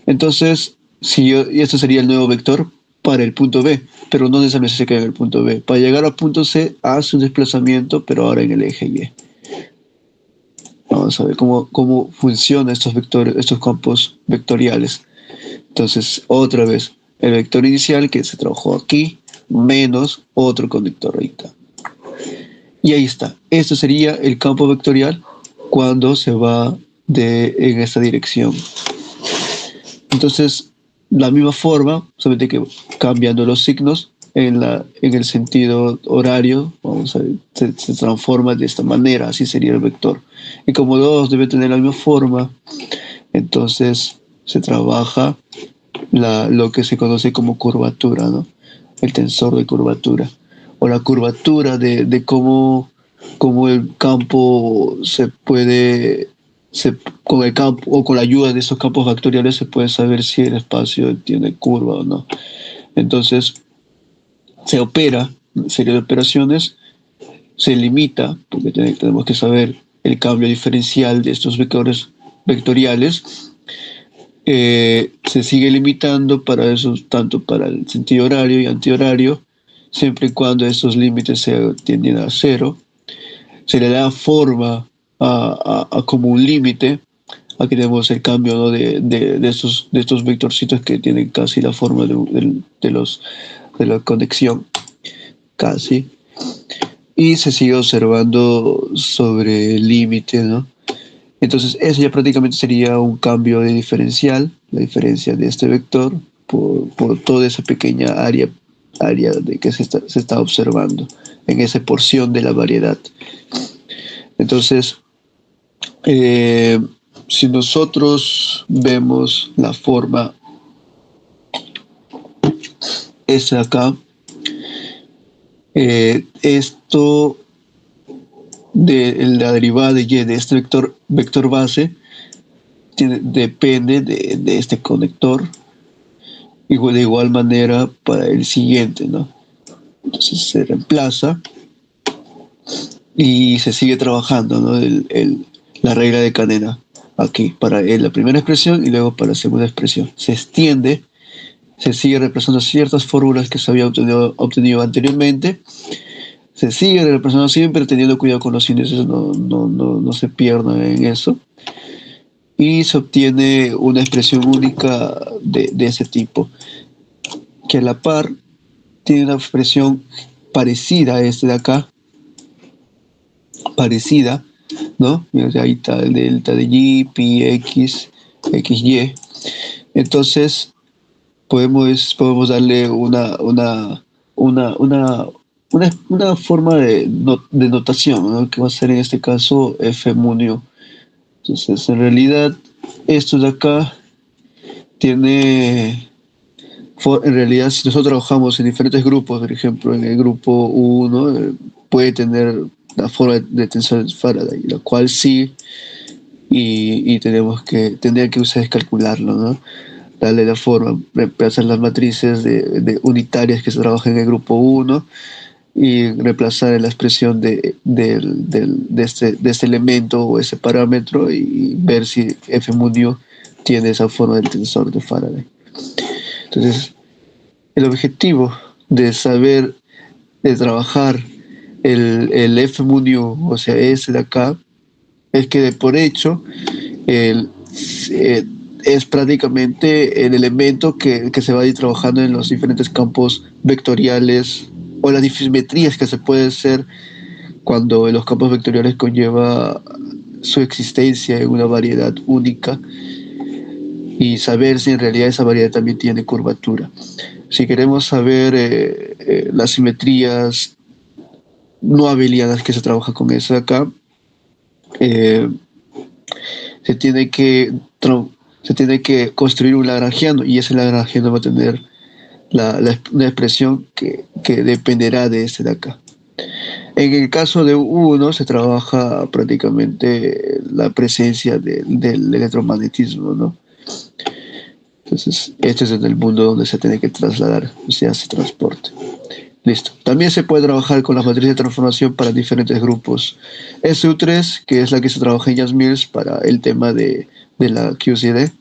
Entonces, y esto sería el nuevo vector para el punto B, pero no necesariamente se queda en el punto B. Para llegar al punto C, hace un desplazamiento, pero ahora en el eje Y. Vamos a ver cómo funcionan estos vectores, estos campos vectoriales. Entonces, otra vez, el vector inicial que se trabajó aquí, menos otro conector ahí está. Y ahí está. Esto sería el campo vectorial cuando se va en esta dirección. Entonces, la misma forma, solamente que cambiando los signos en el sentido horario, vamos a ver, se transforma de esta manera, así sería el vector. Y como dos debe tener la misma forma, entonces se trabaja lo que se conoce como curvatura, ¿no? El tensor de curvatura, o la curvatura de cómo el campo con el campo o con la ayuda de esos campos vectoriales se puede saber si el espacio tiene curva o no. Entonces se opera serie de operaciones, se limita, porque tenemos que saber el cambio diferencial de estos vectores vectoriales. Se sigue limitando para eso, tanto para el sentido horario y antihorario, siempre y cuando estos límites se tienden a cero. Se le da forma a como un límite. Aquí tenemos el cambio, ¿no? de estos vectorcitos que tienen casi la forma de la conexión, casi. Y se sigue observando sobre el límite, ¿no? Entonces, eso ya prácticamente sería un cambio de diferencial, la diferencia de este vector por toda esa pequeña área de que se está observando en esa porción de la variedad. Entonces, si nosotros vemos la forma esa acá, esto de la derivada de y de este vector base depende de este conector, de igual manera para el siguiente, ¿no? Entonces se reemplaza y se sigue trabajando, ¿no? La regla de cadena aquí para la primera expresión y luego para la segunda expresión. Se extiende, se sigue reemplazando ciertas fórmulas que se había obtenido anteriormente, se sigue reemplazando siempre teniendo cuidado con los índices, no se pierdan en eso. Y se obtiene una expresión única de ese tipo, que a la par tiene una expresión parecida a este de acá, parecida, ¿no? Y ahí está el delta de y, pi, x, xy. Entonces, podemos darle una, una forma de notación, ¿no? Que va a ser en este caso f munio. Entonces, en realidad, esto de acá tiene, en realidad, si nosotros trabajamos en diferentes grupos, por ejemplo, en el grupo uno puede tener la forma de tensor de Faraday, la cual sí, y tendría que ustedes calcularlo, ¿no? Darle la forma, reemplazar las matrices de unitarias que se trabajan en el grupo uno y reemplazar la expresión de este elemento o ese parámetro y ver si f mundio tiene esa forma del tensor de Faraday. Entonces, el objetivo de saber, de trabajar el f mundio, o sea, ese de acá, es que de por hecho el, eh, es prácticamente el elemento que se va a ir trabajando en los diferentes campos vectoriales o las disimetrías que se pueden hacer cuando en los campos vectoriales conlleva su existencia en una variedad única y saber si en realidad esa variedad también tiene curvatura. Si queremos saber las simetrías no abelianas que se trabaja con eso de acá, eh, se tiene que se tiene que construir un lagrangiano y ese lagrangiano va a tener una expresión que dependerá de este de acá. En el caso de uno se trabaja prácticamente la presencia del electromagnetismo, ¿no? Entonces, este es en el mundo donde se tiene que trasladar, se hace transporte. Listo. También se puede trabajar con la matriz de transformación para diferentes grupos. SU3, que es la que se trabaja en Yasmils para el tema de la QCD,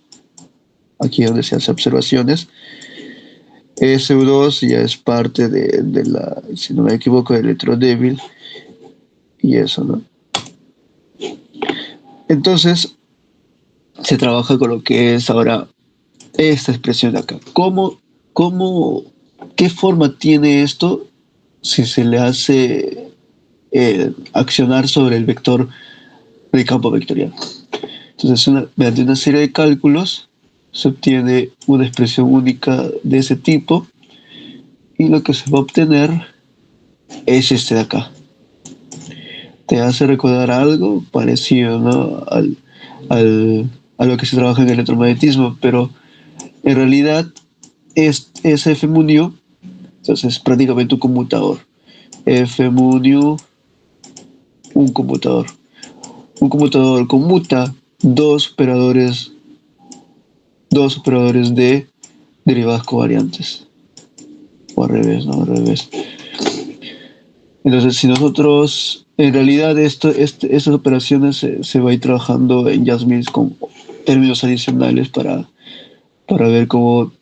aquí donde se hacen observaciones. SU2 ya es parte de la, si no me equivoco, de electrodébil y eso, ¿no? Entonces, se trabaja con lo que es ahora esta expresión de acá. Cómo, qué forma tiene esto si se le hace accionar sobre el vector del campo vectorial? Entonces, mediante una serie de cálculos se obtiene una expresión única de ese tipo y lo que se va a obtener es este de acá. Te hace recordar algo parecido, ¿no? A lo que se trabaja en el electromagnetismo, pero en realidad es F mu nu, entonces es prácticamente un conmutador. F mu nu, un conmutador. Un conmutador conmuta dos operadores de derivadas covariantes. O al revés, ¿no? Al revés. Entonces, si nosotros, en realidad, estas operaciones se va a ir trabajando en Jasmine con términos adicionales para ver cómo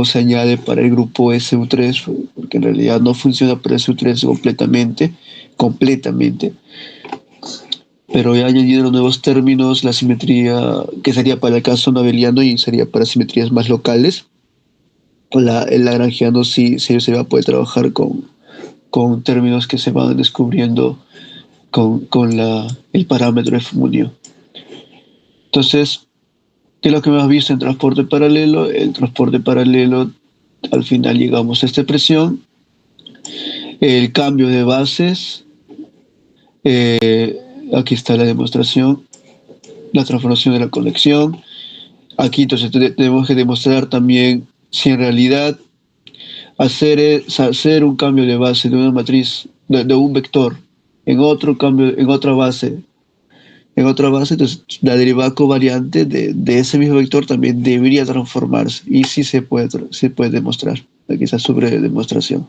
se añade para el grupo SU3, porque en realidad no funciona para SU3 completamente, pero ya añadido nuevos términos, la simetría, que sería para el caso nabeliano y sería para simetrías más locales. El lagrangiano sí se va a poder trabajar con términos que se van descubriendo con el parámetro F munio. Entonces, ¿qué es lo que hemos visto en transporte paralelo? El transporte paralelo, al final llegamos a esta expresión, el cambio de bases, aquí está la demostración, la transformación de la conexión. Aquí entonces tenemos que demostrar también si en realidad hacer un cambio de base de una matriz, de un vector, en otro cambio, en otra base, entonces la derivada covariante de ese mismo vector también debería transformarse y sí se puede demostrar. Aquí está sobre demostración.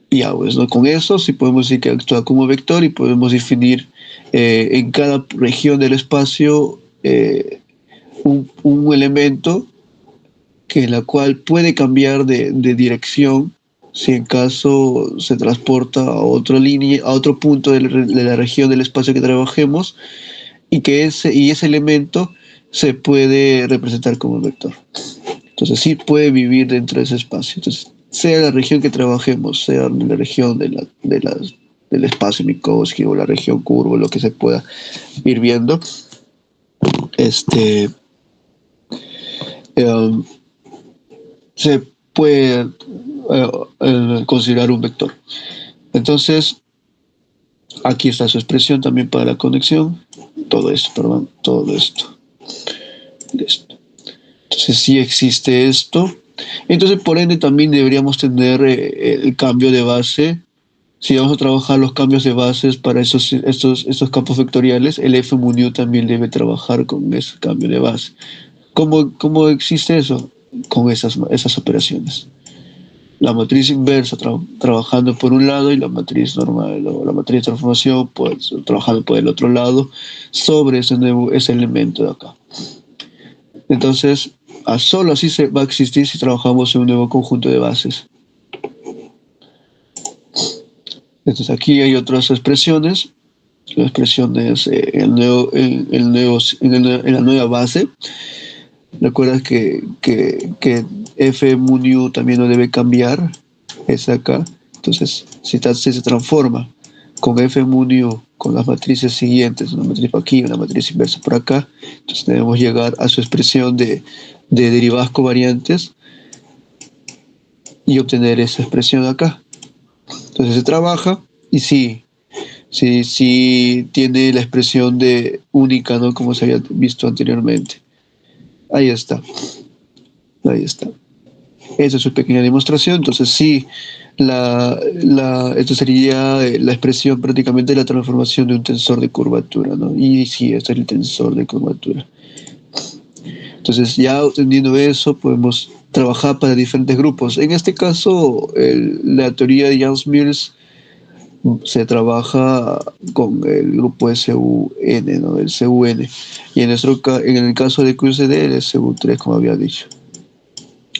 Y ya, pues, ¿no? Con eso sí podemos decir que actúa como vector y podemos definir en cada región del espacio un elemento que la cual puede cambiar de dirección si en caso se transporta a otra línea, a otro punto de la región del espacio que trabajemos y que ese elemento se puede representar como un vector. Entonces sí puede vivir dentro de ese espacio. Entonces, sea la región que trabajemos, sea la región del espacio Minkowski o la región curvo, lo que se pueda ir viendo, este, eh, se puede considerar un vector. Entonces, aquí está su expresión también para la conexión. Todo esto. Listo. Entonces, sí existe esto. Entonces, por ende, también deberíamos tener el cambio de base. Si vamos a trabajar los cambios de bases para estos campos vectoriales, el FMUNIU también debe trabajar con ese cambio de base. ¿Cómo existe eso? Con esas operaciones. La matriz inversa trabajando por un lado y la matriz normal o la matriz de transformación pues, trabajando por el otro lado sobre ese elemento de acá. Entonces, solo así se va a existir si trabajamos en un nuevo conjunto de bases. Entonces aquí hay otras expresiones. La expresión es en la nueva base. Recuerda que f mu nu también no debe cambiar. Es acá. Entonces, si se transforma con f mu nu con las matrices siguientes, una matriz por aquí y una matriz inversa por acá, entonces debemos llegar a su expresión de derivadas covariantes y obtener esa expresión acá. Entonces se trabaja y sí tiene la expresión de única, ¿no? Como se había visto anteriormente. Ahí está. Esa es su pequeña demostración. Entonces sí, esto sería la expresión prácticamente de la transformación de un tensor de curvatura, ¿no? Y sí, este es el tensor de curvatura. Entonces ya entendiendo eso, podemos trabajar para diferentes grupos. En este caso, la teoría de Yang-Mills se trabaja con el grupo SUN, ¿no? El CUN. Y en el caso de QCD, el SU3, como había dicho.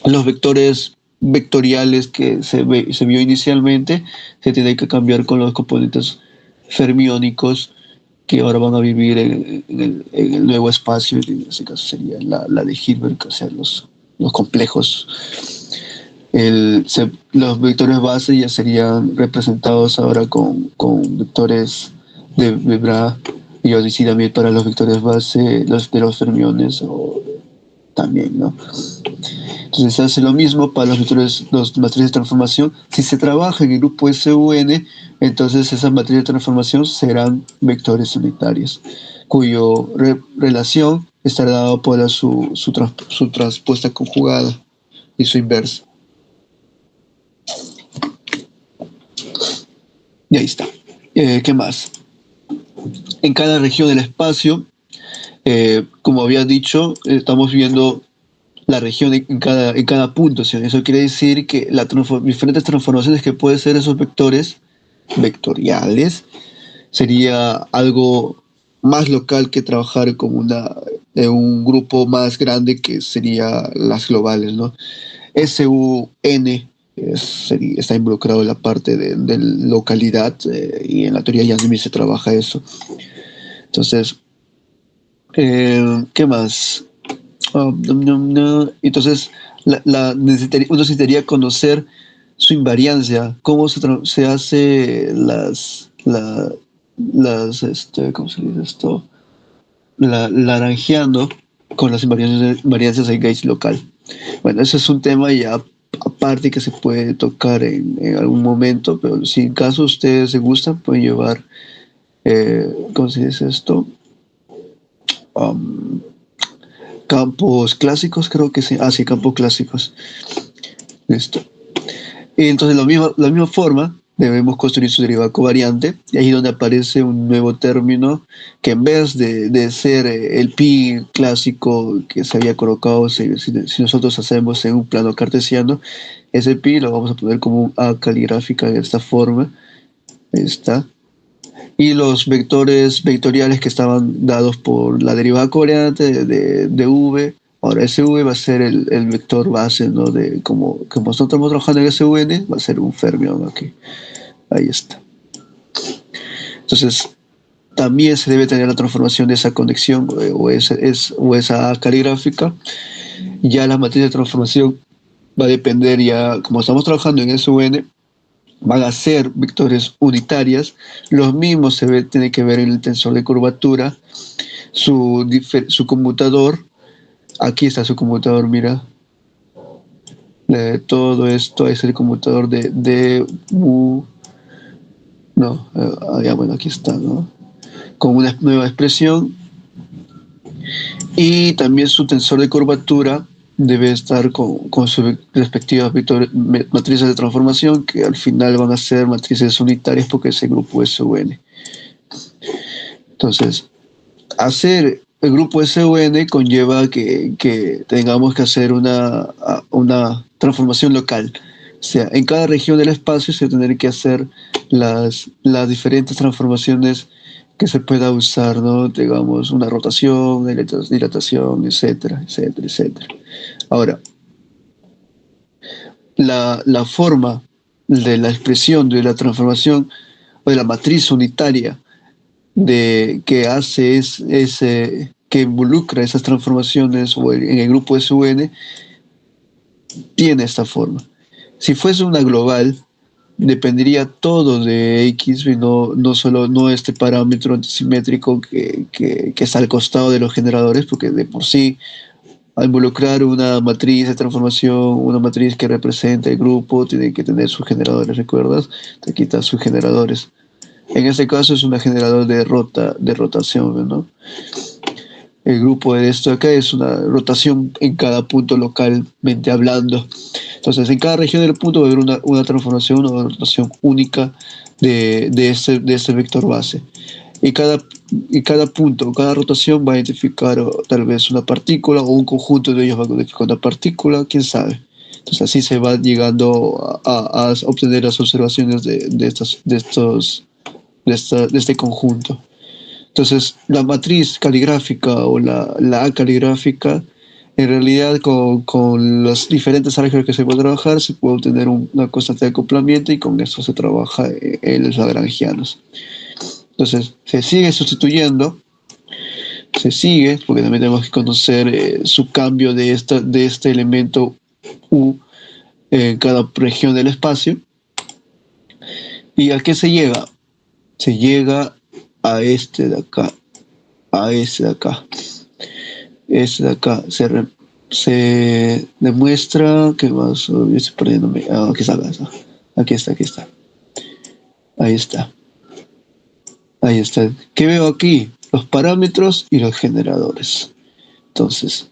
Los vectores vectoriales que se vio inicialmente se tienen que cambiar con los componentes fermiónicos que ahora van a vivir en el nuevo espacio, que en este caso sería la de Hilbert, o sea, los complejos. Los vectores base ya serían representados ahora con vectores de Weber, y así también para los vectores base de los fermiones también, ¿no? Entonces se hace lo mismo para los matrices de transformación. Si se trabaja en el grupo SUN, entonces esas matrices de transformación serán vectores unitarios, cuyo relación estará dada por su transpuesta conjugada y su inversa. Y ahí está. ¿Qué más? En cada región del espacio, como había dicho, estamos viendo la región en cada punto. ¿Sí? Eso quiere decir que las diferentes transformaciones que pueden ser esos vectores vectoriales sería algo más local que trabajar con un grupo más grande que sería las globales, ¿no? SUN está involucrado en la parte de localidad y en la teoría Yang-Mills se trabaja eso. Entonces, ¿qué más? Entonces, uno necesitaría conocer su invariancia, cómo se hace ¿cómo se dice esto? Laranjeando con las invariancias de gauge local. Bueno, ese es un tema ya aparte que se puede tocar en algún momento, pero si en caso ustedes se gustan, pueden llevar, ¿cómo se dice esto? Campos clásicos, creo que sí. Sí, campos clásicos. Listo. Y entonces, la misma forma, debemos construir su derivada covariante, y ahí donde aparece un nuevo término que en vez de ser el pi clásico que se había colocado, si nosotros hacemos en un plano cartesiano, ese pi lo vamos a poner como un A caligráfica de esta forma. Ahí está. Y los vectores vectoriales que estaban dados por la derivada covariante de V, ahora SV va a ser el vector base, ¿no? Como nosotros estamos trabajando en SUN, va a ser un fermión aquí. Ahí está. Entonces, también se debe tener la transformación de esa conexión o esa A caligráfica. Ya la matriz de transformación va a depender ya, como estamos trabajando en SUN, van a ser vectores unitarias. Los mismos tiene que ver en el tensor de curvatura, su conmutador. Aquí está su conmutador, mira. Todo esto es el conmutador de U. No, ya bueno, aquí está, ¿no? Con una nueva expresión. Y también su tensor de curvatura debe estar con sus respectivas matrices de transformación, que al final van a ser matrices unitarias porque es el grupo SUN. Entonces, hacer el grupo SUN conlleva que tengamos que hacer una transformación local. O sea, en cada región del espacio se tendrá que hacer las diferentes transformaciones que se pueda usar, ¿no? Digamos, una rotación, una dilatación, etcétera, etcétera, etcétera. Ahora, la forma de la expresión de la transformación o de la matriz unitaria que hace que involucra esas transformaciones o en el grupo SUN tiene esta forma. Si fuese una global, dependería todo de X y no solo este parámetro antisimétrico que está al costado de los generadores, porque de por sí, al involucrar una matriz de transformación, una matriz que representa el grupo, tiene que tener sus generadores, ¿recuerdas? Te quitas sus generadores. En este caso es un generador de rotación, ¿no? El grupo de esto acá es una rotación en cada punto localmente hablando. Entonces, en cada región del punto va a haber una transformación, una rotación única de este vector base. Y cada punto, cada rotación va a identificar tal vez una partícula o un conjunto de ellos va a identificar una partícula, quién sabe. Entonces, así se va llegando a obtener las observaciones de este conjunto. Entonces, la matriz caligráfica o la A caligráfica, en realidad con los diferentes álgebras que se puede trabajar, se puede obtener una constante de acoplamiento y con eso se trabaja en los lagrangianos. Entonces, se sigue sustituyendo, porque también tenemos que conocer su cambio de este elemento U en cada región del espacio. ¿Y a qué se llega? Se llega a este de acá, a este de acá. Este de acá se demuestra que más, estoy perdiéndome. Aquí está. Ahí está. Ahí está. ¿Qué veo aquí? Los parámetros y los generadores. Entonces,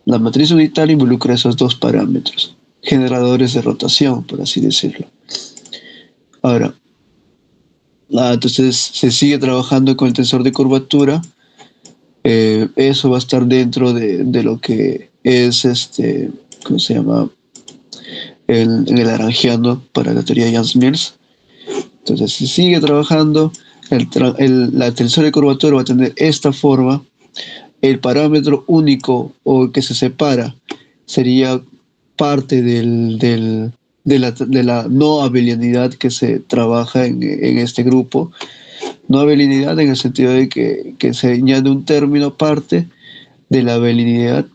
la matriz unitaria involucra esos dos parámetros, generadores de rotación, por así decirlo. Ahora, entonces se sigue trabajando con el tensor de curvatura. Eso va a estar dentro de lo que es ¿cómo se llama? El lagrangiano para la teoría de Yang-Mills. Entonces se sigue trabajando, la tensor de curvatura va a tener esta forma, el parámetro único o que se separa sería parte de la no abelianidad que se trabaja en este grupo. No abelianidad en el sentido de que se añade un término aparte de la abelianidad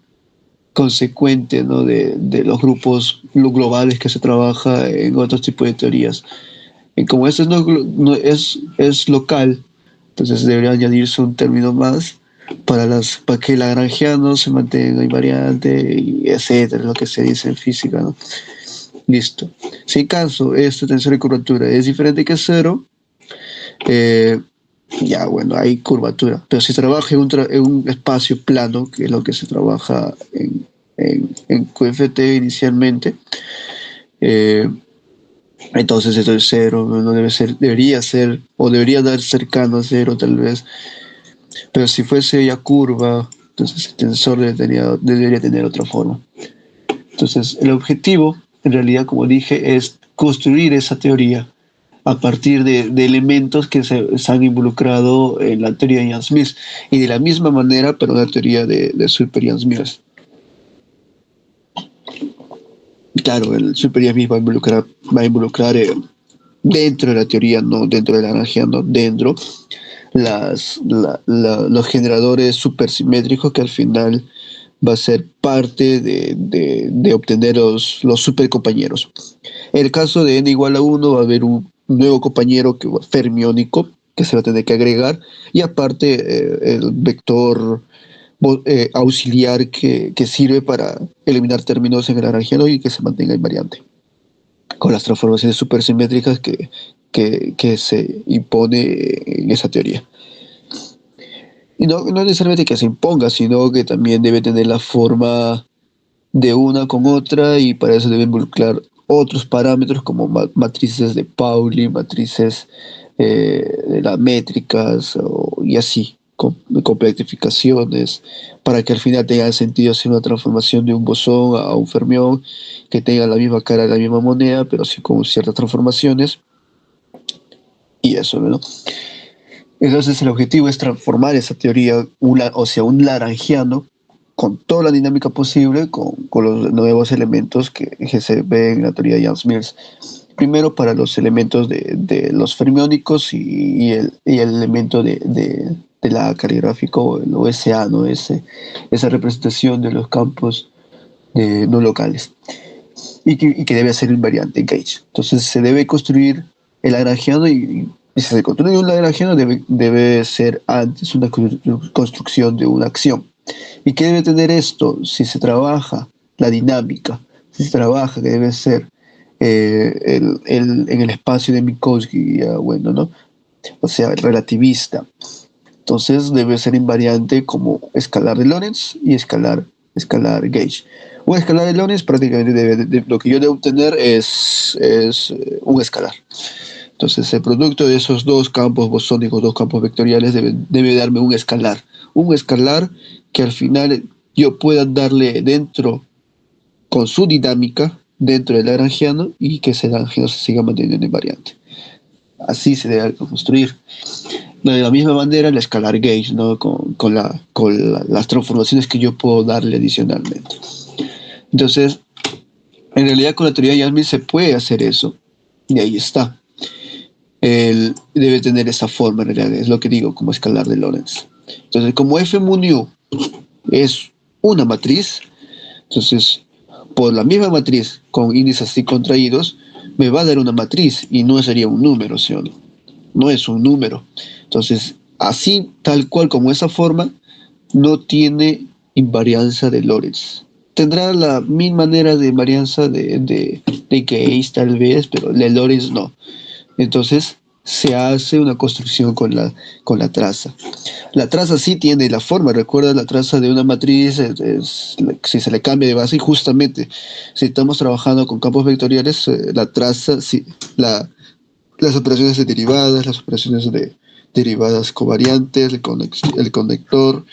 consecuente, ¿no? de los grupos globales que se trabaja en otros tipos de teorías. Y como este no es local, entonces debería añadirse un término más para que el lagrangiano se mantenga invariante, y etcétera, lo que se dice en física, ¿no? Listo. Si en caso este tensor de curvatura es diferente que cero, ya bueno, hay curvatura. Pero si trabaja en un espacio plano, que es lo que se trabaja en QFT inicialmente, entonces esto es cero, no debería ser, o debería dar cercano a cero tal vez. Pero si fuese ya curva, entonces el tensor debería tener otra forma. Entonces el objetivo, en realidad, como dije, es construir esa teoría a partir de elementos que se han involucrado en la teoría de Yang-Mills, y de la misma manera, pero la teoría de Super Yang-Mills. Claro, el Super Yang-Mills va a involucrar dentro de la teoría, no dentro de la energía, no dentro, los generadores supersimétricos que al final va a ser parte de obtener los supercompañeros. En el caso de n igual a 1 va a haber un nuevo compañero fermiónico que se va a tener que agregar y aparte el vector auxiliar que sirve para eliminar términos en el lagrangiano y que se mantenga invariante con las transformaciones supersimétricas que se impone en esa teoría. Y no necesariamente que se imponga, sino que también debe tener la forma de una con otra y para eso debe involucrar otros parámetros como matrices de Pauli, matrices de las métricas y así, complectificaciones, para que al final tenga sentido hacer una transformación de un bosón a un fermión que tenga la misma cara de la misma moneda, pero sí con ciertas transformaciones y eso, ¿no? Entonces el objetivo es transformar esa teoría, o sea, un lagrangiano, con toda la dinámica posible, con los nuevos elementos que se ven en la teoría de Yang-Mills. Primero para los elementos de los fermiónicos y el elemento de la caligráfico, el OSA, ¿no? Esa representación de los campos no locales y que debe ser invariante gauge. Entonces se debe construir el lagrangiano y si se construye un lagrangiano debe ser antes una construcción de una acción. ¿Y qué debe tener esto? Si se trabaja la dinámica, si se trabaja que debe ser en el espacio de Minkowski, bueno, ¿no? O sea, relativista. Entonces debe ser invariante como escalar de Lorentz y escalar gauge. Un escalar de Lorentz prácticamente lo que yo debo obtener es un escalar. Entonces el producto de esos dos campos bosónicos, dos campos vectoriales, debe darme un escalar. Un escalar que al final yo pueda darle dentro, con su dinámica, dentro del lagrangiano y que ese lagrangiano se siga manteniendo invariante. Así se debe construir. De la misma manera, el escalar gauge, ¿no? Las transformaciones que yo puedo darle adicionalmente. Entonces, en realidad con la teoría de Yang-Mills se puede hacer eso. Y ahí está. Él debe tener esa forma, en realidad, es lo que digo, como escalar de Lorentz. Entonces, como f mu nu es una matriz, entonces, por la misma matriz, con índices así contraídos, me va a dar una matriz y no sería un número, ¿sí o no? No es un número. Entonces, así, tal cual como esa forma, no tiene invarianza de Lorentz. Tendrá la misma manera de invarianza de Gauge tal vez, pero de Lorentz no. Entonces se hace una construcción con la traza. La traza sí tiene la forma, recuerda la traza de una matriz, si se le cambia de base, y justamente si estamos trabajando con campos vectoriales, la traza, sí, las operaciones de derivadas, las operaciones de derivadas covariantes, el conector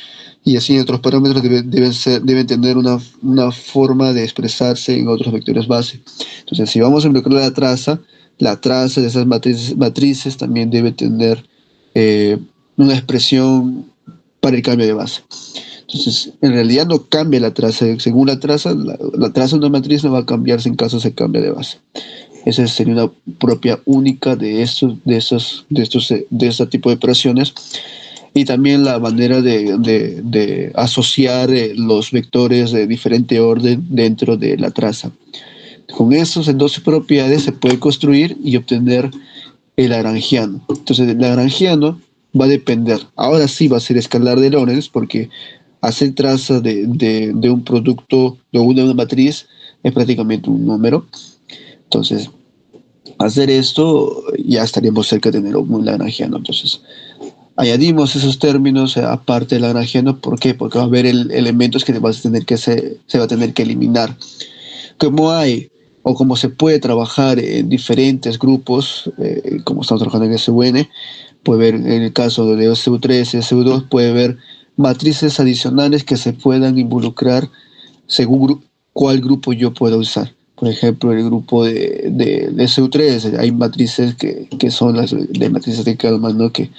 y así otros parámetros deben tener una forma de expresarse en otros vectores base. Entonces, si vamos a involucrar la traza de esas matrices también debe tener una expresión para el cambio de base. Entonces, en realidad no cambia la traza. Según la traza de una matriz no va a cambiarse en caso se cambie de base. Esa sería una propia única de este tipo de operaciones. Y también la manera de asociar los vectores de diferente orden dentro de la traza. Con esas dos propiedades se puede construir y obtener el lagrangiano. Entonces el lagrangiano va a depender, ahora sí va a ser escalar de Lorentz, porque hacer traza de un producto, de una matriz, es prácticamente un número. Entonces, hacer esto ya estaríamos cerca de tener un lagrangiano. Entonces, añadimos esos términos aparte del lagrangiano. ¿Por qué? Porque va a haber elementos que se va a tener que eliminar. Como hay o como se puede trabajar en diferentes grupos, como estamos trabajando en SUN, puede ver en el caso de SU3 y SU2, puede haber matrices adicionales que se puedan involucrar según cuál grupo yo pueda usar. Por ejemplo, el grupo de SU3, hay matrices que son las de matrices de Kalman, ¿no? que,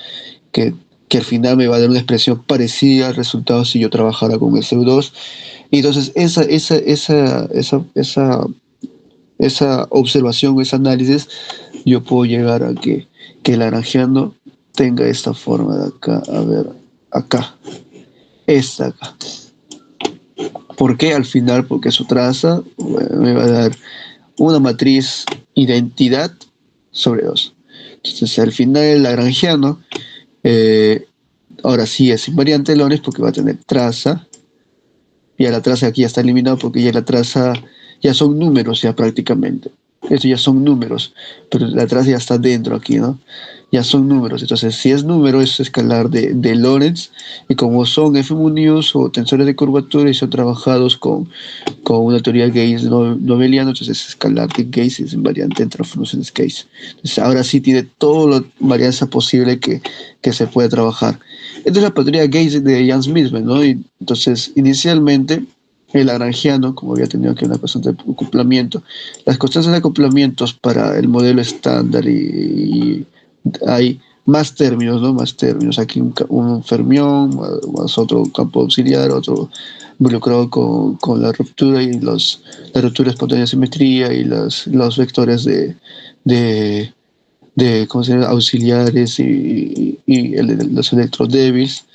que al final me va a dar una expresión parecida al resultado si yo trabajara con SU2. Y entonces esa observación, ese análisis, yo puedo llegar a que el lagrangiano tenga esta forma de acá, a ver, acá, esta acá. ¿Por qué? Al final, porque su traza, bueno, me va a dar una matriz identidad sobre 2. Entonces, al final, el lagrangiano, eh, ahora sí es invariante de Lorentz porque va a tener traza. Ya la traza aquí ya está eliminada porque ya la traza ya son números ya prácticamente. Eso ya son números, pero la traza ya está dentro aquí, ¿no? Ya son números. Entonces, si es número, es escalar de Lorentz, y como son f-unidos o tensores de curvatura y son trabajados con una teoría Gauss noveliana, entonces es escalar de Gauss es invariante entre funciones Gauss. Entonces, ahora sí tiene toda la varianza posible que se puede trabajar. Esta es la teoría Gauss de Jan Smith, ¿no? Y entonces, inicialmente, el lagrangiano, como había tenido aquí una constante de acoplamiento, las constantes de acoplamientos para el modelo estándar y hay más términos, ¿no? Más términos. Aquí un fermión, más otro campo auxiliar, otro involucrado con la ruptura y la ruptura espontánea de simetría y los vectores de ¿cómo se llama? Auxiliares y los electrones débiles,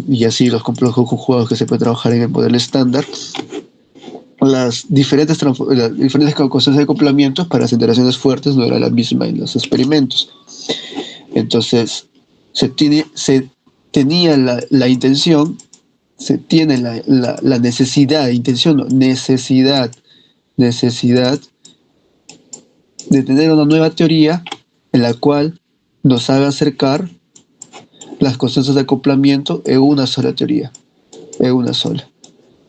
y así los complejos conjugados que se puede trabajar en el modelo estándar, las diferentes constantes de acoplamientos para las interacciones fuertes no era la misma en los experimentos. Entonces, se tenía la intención, se tiene la necesidad, intención, no, necesidad de tener una nueva teoría en la cual nos haga acercar las constantes de acoplamiento en una sola teoría, en una sola.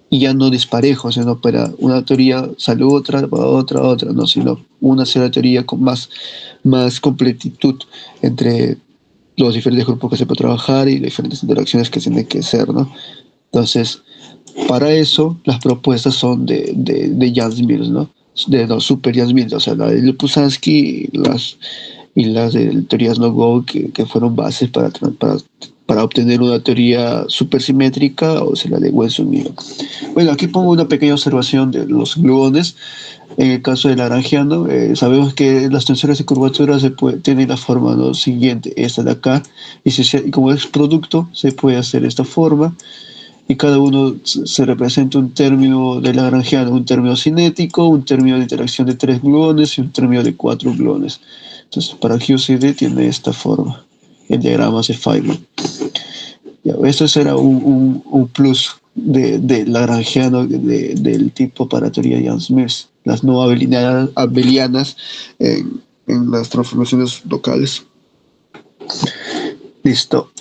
Y ya no disparejos, sino para una teoría sale otra, para otra, no, sino una sola teoría con más completitud entre los diferentes grupos que se puede trabajar y diferentes interacciones que tienen que ser, ¿no? Entonces, para eso, las propuestas son de Jan Mills, ¿no? De los super Jan Mills, o sea, la de Lipusansky y las de teorías no-go que fueron bases para obtener una teoría supersimétrica, o sea, la de Wilson Miro. Bueno, aquí pongo una pequeña observación de los gluones. En el caso del lagrangiano, sabemos que las tensores de curvatura tienen la forma, ¿no?, siguiente, esta de acá, y como es producto, se puede hacer esta forma, y cada uno se representa un término de lagrangiano, un término cinético, un término de interacción de 3 gluones y un término de 4 gluones. Entonces, para QCD tiene esta forma, el diagrama de Feynman. Ya, esto será un plus de lagrangiano del tipo para teoría de Jan-Smith, las no abelianas en las transformaciones locales. Listo.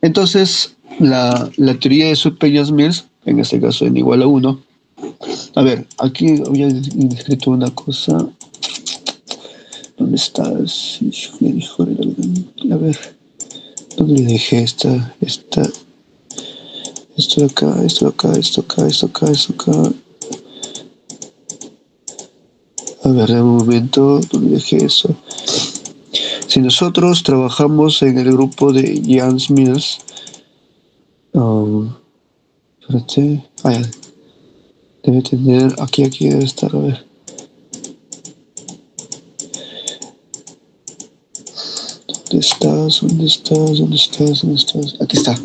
Entonces, la teoría de super Jan-Smith, en este caso n igual a 1. A ver, aquí había escrito una cosa. ¿Dónde está? A ver, ¿dónde le dejé esto de acá, esto de acá, esto acá, esto acá, esto acá? A ver, de momento, ¿dónde dejé eso? Si nosotros trabajamos en el grupo de Jan Smith, espérate, debe tener, aquí debe estar, a ver. ¿Dónde estás? Aquí está.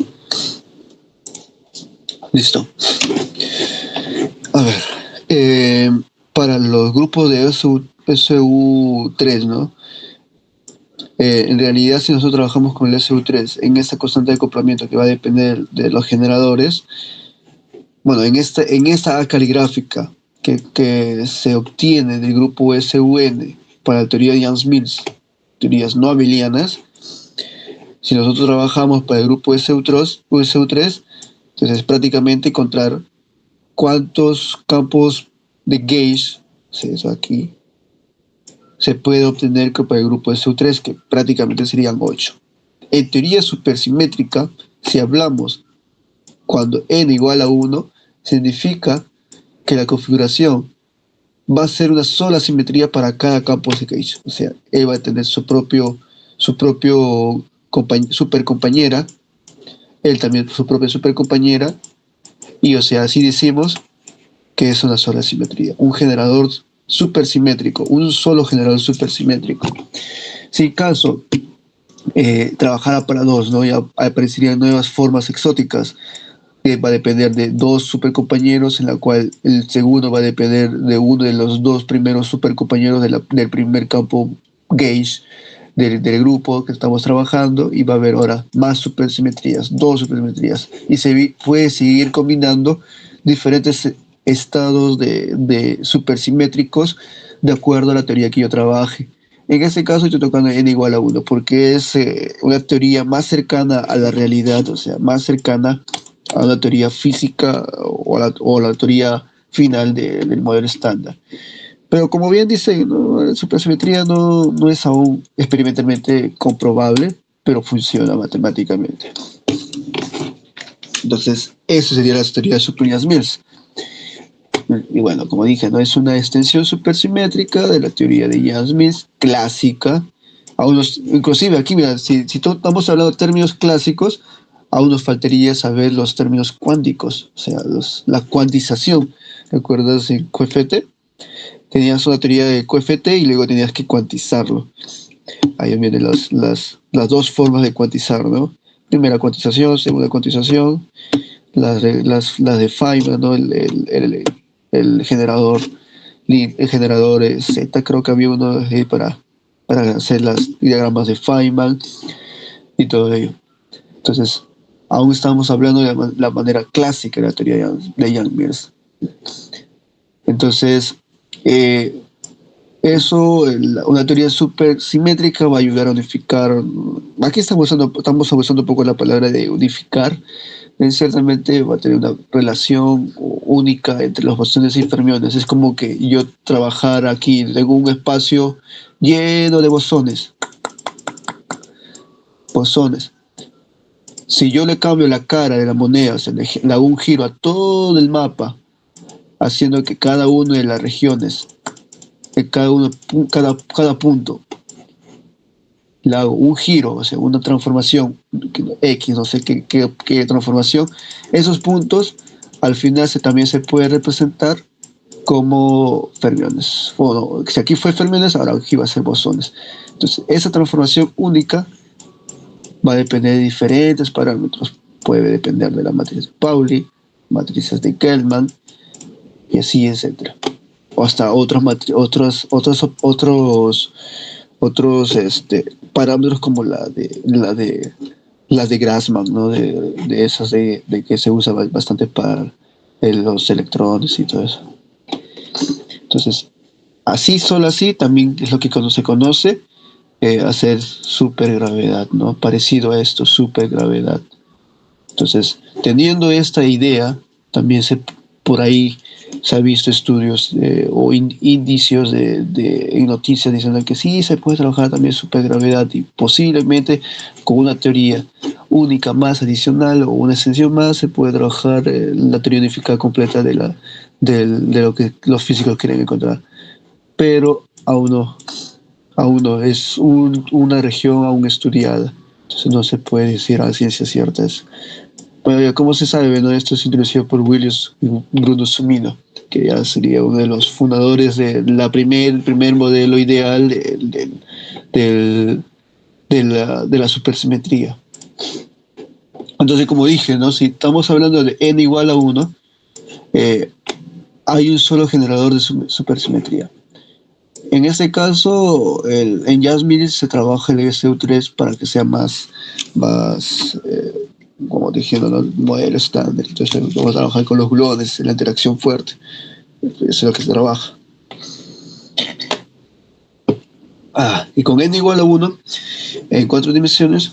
Listo. A ver, para los grupos de SU3, ¿no? En realidad, si nosotros trabajamos con el SU3 en esta constante de acoplamiento que va a depender de los generadores, bueno, en esta caligráfica que se obtiene del grupo SUN para la teoría de Jan-Smith, teorías no abelianas, si nosotros trabajamos para el grupo SU3, entonces prácticamente encontrar cuántos campos de Gauss, eso aquí, se puede obtener para el grupo SU3, que prácticamente serían 8. En teoría supersimétrica, si hablamos cuando n igual a 1, significa que la configuración va a ser una sola simetría para cada campo de Gauss. O sea, él va a tener su propio supercompañera, él también su propia supercompañera, y o sea, así decimos que es una sola simetría, un generador supersimétrico, un solo generador supersimétrico. Si caso trabajara para dos, ¿no? Ya aparecerían nuevas formas exóticas, que va a depender de dos supercompañeros, en la cual el segundo va a depender de uno de los dos primeros supercompañeros del primer campo gauge del grupo que estamos trabajando, y va a haber ahora más supersimetrías, dos supersimetrías, y puede seguir combinando diferentes estados de supersimétricos de acuerdo a la teoría que yo trabaje. En este caso estoy tocando n igual a uno porque es una teoría más cercana a la realidad, o sea, más cercana a la teoría física o la teoría final del modelo estándar. Pero como bien dice, ¿no? La supersimetría no es aún experimentalmente comprobable, pero funciona matemáticamente. Entonces, eso sería la teoría de Super-Yang-Mills. Y bueno, como dije, no es una extensión supersimétrica de la teoría de Yang-Mills clásica. Inclusive aquí, mira, si estamos hablando de términos clásicos, aún nos faltaría saber los términos cuánticos, o sea, la cuantización. ¿Recuerdas el QFT? Tenías una teoría de QFT y luego tenías que cuantizarlo. Ahí vienen las dos formas de cuantizar, ¿no? Primera cuantización, segunda cuantización, las de Feynman, ¿no? El generador, el generador Z, creo que había uno para hacer las diagramas de Feynman y todo ello. Entonces, aún estamos hablando de la manera clásica de la teoría de Yang-Mills. Entonces, una teoría súper simétrica va a ayudar a unificar. Aquí estamos usando un poco la palabra de unificar. Ciertamente va a tener una relación única entre los bosones y fermiones. Es como que yo trabajar aquí, tengo un espacio lleno de bosones. Bosones. Si yo le cambio la cara de la moneda, o sea, le hago un giro a todo el mapa, haciendo que cada una de las regiones, cada punto, le hago un giro, o sea, una transformación X, no sé qué transformación, esos puntos al final también se puede representar como fermiones. Bueno, si aquí fue fermiones, ahora aquí va a ser bosones. Entonces, esa transformación única va a depender de diferentes parámetros. Puede depender de la matriz de Pauli, matrices de Kelman, y así, etcétera. O hasta otros parámetros como las de Grassmann, ¿no? De esas de que se usa bastante para los electrones y todo eso. Entonces, solo así, también es lo que se conoce hacer supergravedad, ¿no? Parecido a esto, supergravedad. Entonces, teniendo esta idea, también por ahí se ha visto estudios o indicios en noticias diciendo que sí se puede trabajar también supergravedad y posiblemente con una teoría única más adicional o una extensión más se puede trabajar la teoría unificada completa de lo que los físicos quieren encontrar. Pero aún no, es una región aún estudiada, entonces no se puede decir a ciencia cierta eso. Bueno, ¿cómo se sabe? ¿No? Esto es introducido por Willius Bruno Sumino, que ya sería uno de los fundadores de el primer modelo ideal de la supersimetría. Entonces, como dije, ¿no? Si estamos hablando de n igual a 1, hay un solo generador de supersimetría. En este caso, en Yang-Mills se trabaja el SU3 para que sea más como dijeron, ¿no? Modelo estándar. Entonces vamos a trabajar con los gluones, la interacción fuerte. Eso es lo que se trabaja. Y con n igual a 1, en 4 dimensiones,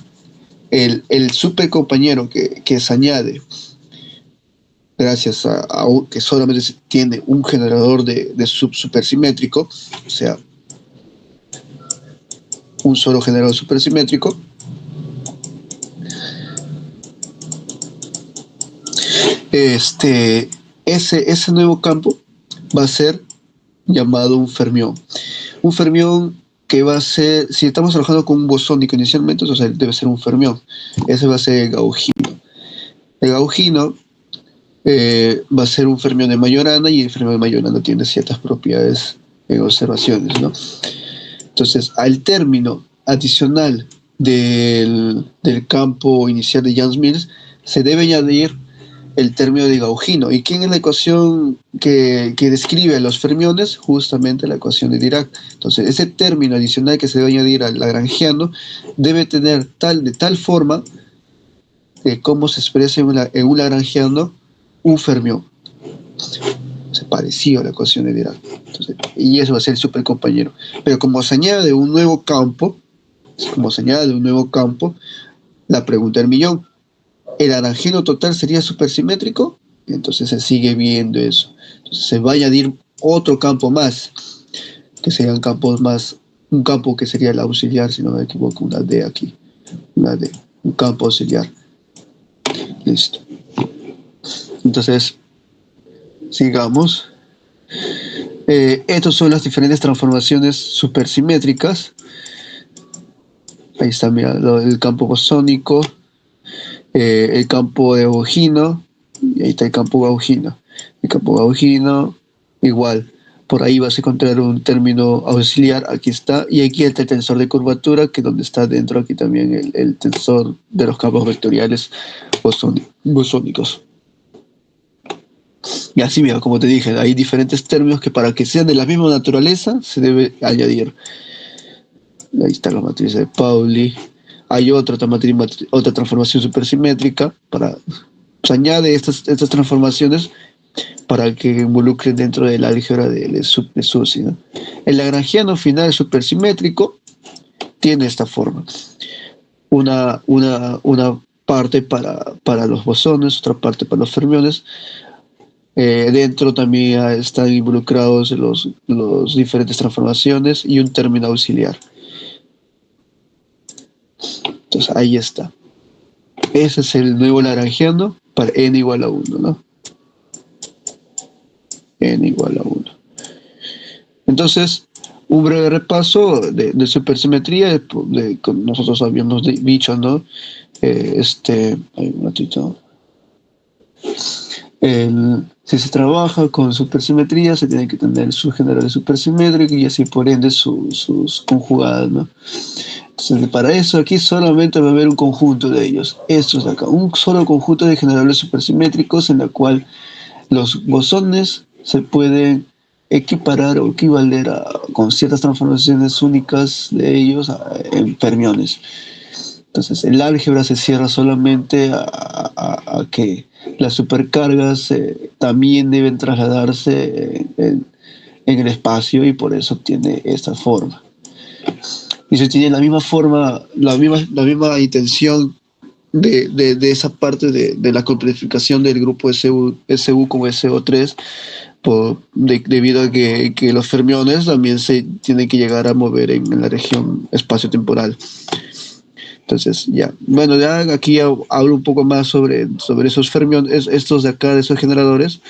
el supercompañero que se añade gracias a que solamente tiene un generador de supersimétrico, o sea, un solo generador supersimétrico, ese nuevo campo va a ser llamado un fermión. Un fermión que va a ser, si estamos trabajando con un bosónico inicialmente, entonces debe ser un fermión. Ese va a ser el gaugino. El gaugino va a ser un fermión de Majorana, y el fermión de Majorana tiene ciertas propiedades en observaciones, ¿no? Entonces, al término adicional del campo inicial de Yang-Mills, se debe añadir el término de Gauguino. ¿Y quién es la ecuación que describe los fermiones? Justamente la ecuación de Dirac. Entonces, ese término adicional que se debe añadir al lagrangiano debe tener de tal forma cómo se expresa en un lagrangiano un fermión. Se pareció a la ecuación de Dirac. Entonces, y eso va a ser el supercompañero. Pero como se añade un nuevo campo, la pregunta del millón, ¿el lagrangiano total sería supersimétrico? Entonces se sigue viendo eso. Entonces se va a añadir otro campo más, que serían campos más, un campo que sería el auxiliar, si no me equivoco, una D aquí, una D, un campo auxiliar. Listo. Entonces, sigamos. Estas son las diferentes transformaciones supersimétricas. Ahí está, mira, el campo bosónico, el campo de Gauguino, y ahí está el campo Gauguino. El campo Gauguino, igual, por ahí vas a encontrar un término auxiliar, aquí está, y aquí está el tensor de curvatura, que donde está dentro aquí también el tensor de los campos vectoriales bosónicos. Y así, mira, como te dije, hay diferentes términos que para que sean de la misma naturaleza se debe añadir. Ahí está la matriz de Pauli. Hay otra transformación supersimétrica se añade estas transformaciones para que involucren dentro del álgebra de Susy, ¿no? El lagrangiano final supersimétrico tiene esta forma. Una parte para los bosones, otra parte para los fermiones. Dentro también están involucrados los diferentes transformaciones y un término auxiliar. Entonces ahí está. Ese es el nuevo lagrangiano para n igual a 1, ¿no? N igual a 1. Entonces, un breve repaso de supersimetría, nosotros habíamos dicho, ¿no? Hay un ratito. Si se trabaja con supersimetría, se tiene que tener sus generales supersimétricos y así por ende sus conjugadas, ¿no? Entonces, para eso aquí solamente va a haber un conjunto de ellos. Estos de acá, un solo conjunto de generales supersimétricos en la cual los bosones se pueden equiparar o equivaler con ciertas transformaciones únicas de ellos en fermiones. Entonces el álgebra se cierra solamente a que las supercargas también deben trasladarse en el espacio y por eso tiene esta forma. Y se tiene la misma forma, la misma intención de esa parte de la complejificación del grupo SU como SO3 debido a que los fermiones también se tienen que llegar a mover en la región espacio-temporal. Entonces, ya. Bueno, ya aquí hablo un poco más sobre esos fermiones, estos de acá, de esos generadores.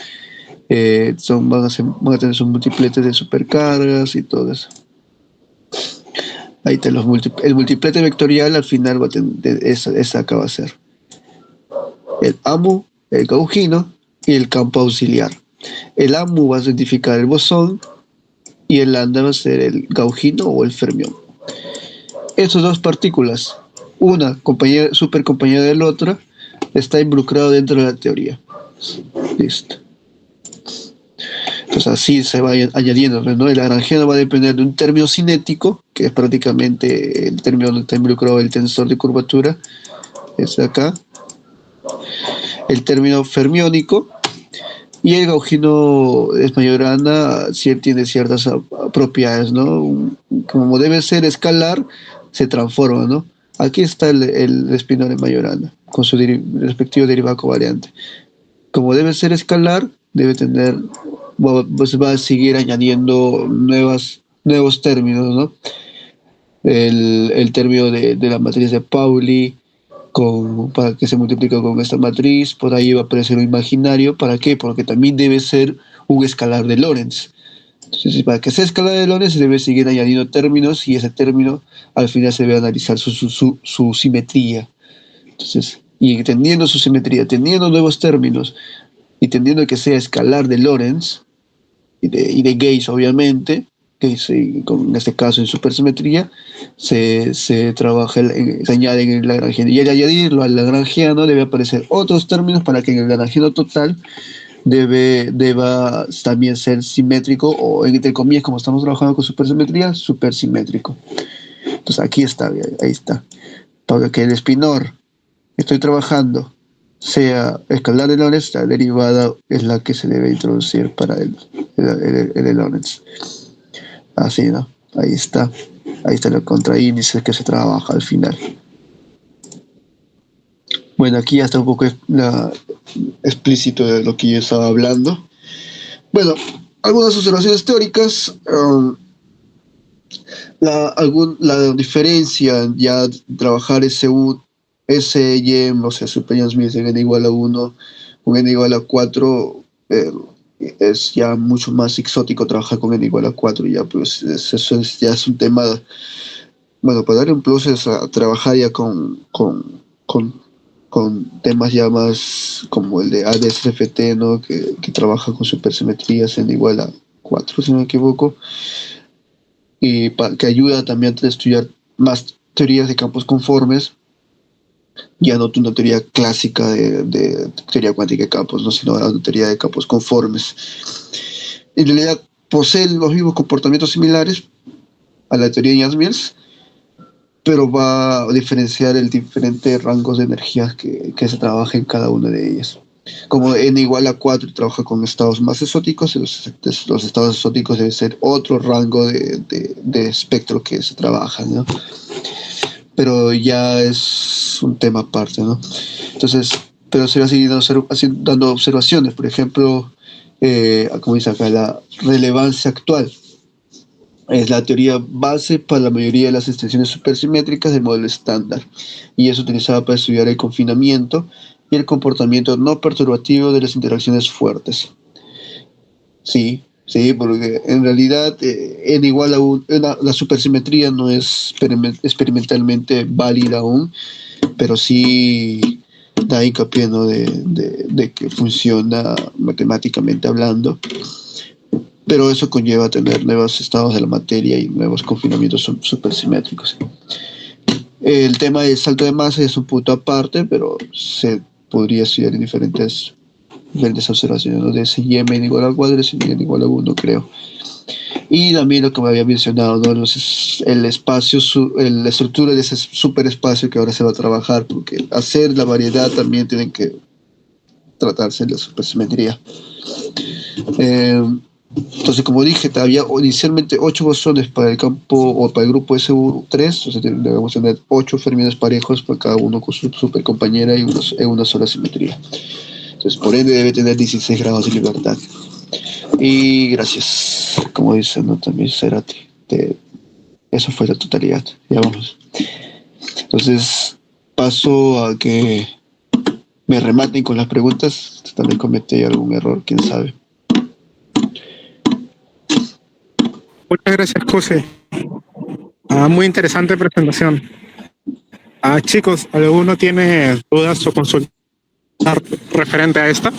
Van a tener sus multipletes de supercargas y todo eso. Ahí está el multiplete vectorial al final va a tener, esa acá va a ser el AMU, el Gauguino y el campo auxiliar. El AMU va a identificar el bosón y el lambda va a ser el Gauguino o el fermión. Estas dos partículas, una supercompañera de la otra, está involucrado dentro de la teoría. Listo. Entonces así se va añadiendo, ¿no? El lagrangiano va a depender de un término cinético, que es prácticamente el término donde está involucrado el tensor de curvatura, es acá. El término fermiónico, y el Gauguino es Majorana, si tiene ciertas propiedades, ¿no? Como debe ser escalar, se transforma, ¿no? Aquí está el espinor en Majorana, con su respectivo derivado covariante. Como debe ser escalar, debe tener, pues va a seguir añadiendo nuevos términos, ¿no? El término de la matriz de Pauli, para que se multiplique con esta matriz, por ahí va a aparecer un imaginario. ¿Para qué? Porque también debe ser un escalar de Lorentz. Entonces, para que sea escalar de Lorentz, se debe seguir añadiendo términos y ese término al final se debe analizar su simetría. Entonces, y entendiendo su simetría, teniendo nuevos términos y teniendo que sea escalar de Lorentz y de Gauge, obviamente, en este caso en supersimetría, se trabaja, se añade en el lagrangiano. Y al añadirlo al lagrangiano debe aparecer otros términos para que en el lagrangiano total deba también ser simétrico o, entre comillas, como estamos trabajando con supersimetría, supersimétrico. Entonces aquí está, ahí está. Para que el espinor que estoy trabajando sea escalar de Lorentz, la derivada es la que se debe introducir para el Lorentz. Así, ¿no? Ahí está. Ahí está el contraíndice que se trabaja al final. Bueno, aquí ya está un poco explícito de lo que yo estaba hablando. Bueno, algunas observaciones teóricas. La diferencia ya trabajar SYM, o sea, Super Smith en n igual a 1, con n igual a 4, es ya mucho más exótico trabajar con n igual a 4, ya pues eso ya es un tema, bueno, para darle un plus es a trabajar ya con temas ya más como el de ADSFT, ¿no? Que trabaja con supersimetrías en igual a 4, si no me equivoco, y que ayuda también a estudiar más teorías de campos conformes, ya no una teoría clásica de teoría cuántica de campos, ¿no? Sino una teoría de campos conformes. En realidad posee los mismos comportamientos similares a la teoría de Yang-Mills, pero va a diferenciar el diferentes rangos de energías que se trabaja en cada una de ellas. Como n igual a 4 trabaja con estados más exóticos, los estados exóticos deben ser otro rango de espectro que se trabaja, ¿no? Pero ya es un tema aparte, ¿no? Entonces, pero se va a seguir dando observaciones, por ejemplo, como dice acá, la relevancia actual es la teoría base para la mayoría de las extensiones supersimétricas del modelo estándar, y es utilizada para estudiar el confinamiento y el comportamiento no perturbativo de las interacciones fuertes. Sí, sí, porque en realidad n igual a la supersimetría no es experimentalmente válida aún, pero sí da hincapié, ¿no? de que funciona matemáticamente hablando, pero eso conlleva tener nuevos estados de la materia y nuevos confinamientos supersimétricos. El tema del salto de masa es un punto aparte, pero se podría estudiar en diferentes observaciones, ¿no? De si y n igual a 4, si y n igual a 1, creo. Y también lo que me había mencionado, ¿no? El espacio, la estructura de ese superespacio que ahora se va a trabajar, porque hacer la variedad también tiene que tratarse de la supersimetría. Entonces, como dije, había inicialmente 8 bosones para el campo o para el grupo SU3, entonces debemos tener 8 fermiones parejos para cada uno con su supercompañera y una sola simetría. Entonces, por ende, debe tener 16 grados de libertad. Y gracias, como dice, ¿no? También Cerati. Eso fue la totalidad. Ya vamos. Entonces, paso a que me rematen con las preguntas. Tal vez cometí algún error, quién sabe. Muchas gracias, José. Muy interesante presentación. Chicos, ¿alguno tiene dudas o consultas referente a esta?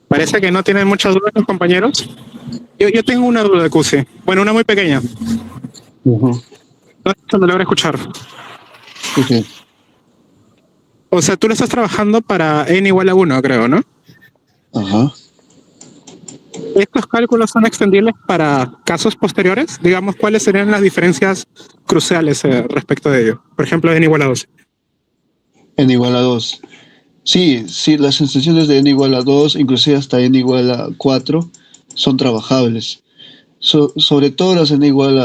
Parece que no tienen muchas dudas los compañeros. Yo tengo una duda, Cuse. Bueno, una muy pequeña. No se me logra escuchar. Okay. O sea, tú lo estás trabajando para n igual a 1, creo, ¿no? Ajá. ¿Estos cálculos son extendibles para casos posteriores? Digamos, ¿cuáles serían las diferencias cruciales respecto de ello? Por ejemplo, n igual a 2. N igual a 2. Sí, sí, las extensiones de n igual a 2, inclusive hasta n igual a 4, son trabajables. Sobre todo las n igual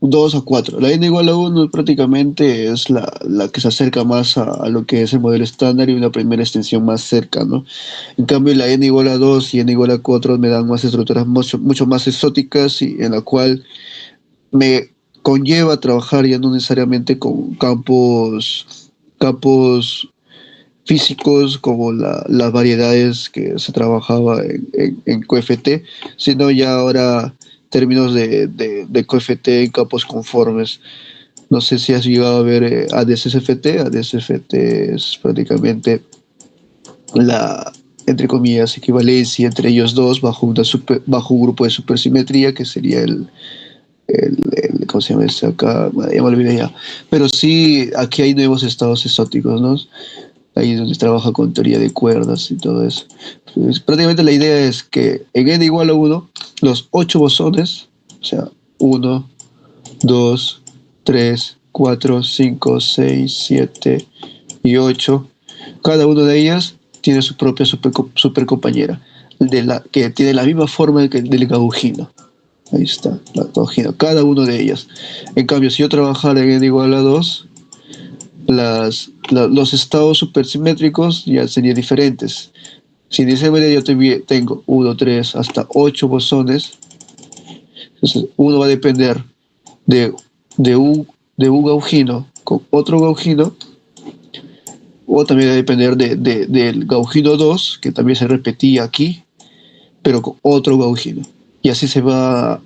2 a 4. La n igual a 1 prácticamente es la que se acerca más a lo que es el modelo estándar y una primera extensión más cerca, ¿no? En cambio, la n igual a 2 y n igual a 4 me dan más estructuras mucho más exóticas y en la cual me conlleva trabajar ya no necesariamente con campos físicos como las variedades que se trabajaba en QFT, sino ya ahora términos de QFT en campos conformes. No sé si has llegado a ver ADSFT. ADSFT es prácticamente la, entre comillas, equivalencia entre ellos dos bajo un grupo de supersimetría que sería ¿cómo se llama este acá? Ya me olvidé ya. Pero sí, aquí hay nuevos estados exóticos, ¿no? Ahí es donde trabaja con teoría de cuerdas y todo eso. Pues, prácticamente la idea es que en n igual a 1, los 8 bosones, o sea, 1, 2, 3, 4, 5, 6, 7 y 8, cada una de ellas tiene su propia supercompañera, que tiene la misma forma del gauggino. Ahí está, la gauggino, cada uno de ellas. En cambio, si yo trabajara en n igual a 2, los estados supersimétricos ya serían diferentes. Si en esa manera yo tengo 1, 3, hasta 8 bosones, entonces uno va a depender de, de un gauggino con otro gauggino, o también va a depender del gauggino 2 que también se repetía aquí, pero con otro gauggino. Y así se va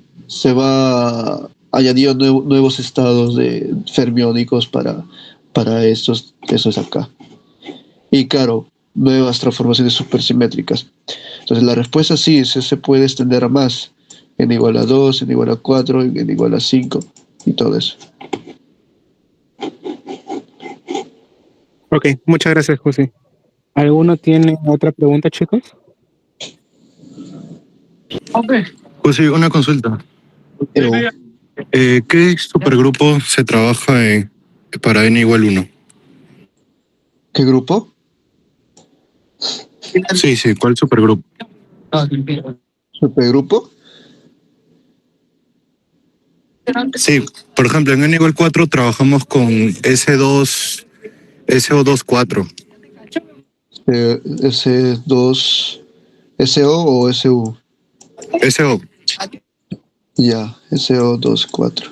añadiendo nuevos estados fermiónicos para estos acá. Y claro, nuevas transformaciones supersimétricas. Entonces la respuesta sí se puede extender a más. N igual a 2, n igual a 4, n igual a 5 y todo eso. Ok, muchas gracias, José. ¿Alguno tiene otra pregunta, chicos? Pues sí, una consulta. Evo, ¿Qué supergrupo se trabaja para n igual 1? ¿qué grupo? Sí, sí, ¿cuál supergrupo? ¿Supergrupo? Sí, por ejemplo, en n igual 4 trabajamos con S2, SO24. S2, SO o SU. SO. Ya, SO24.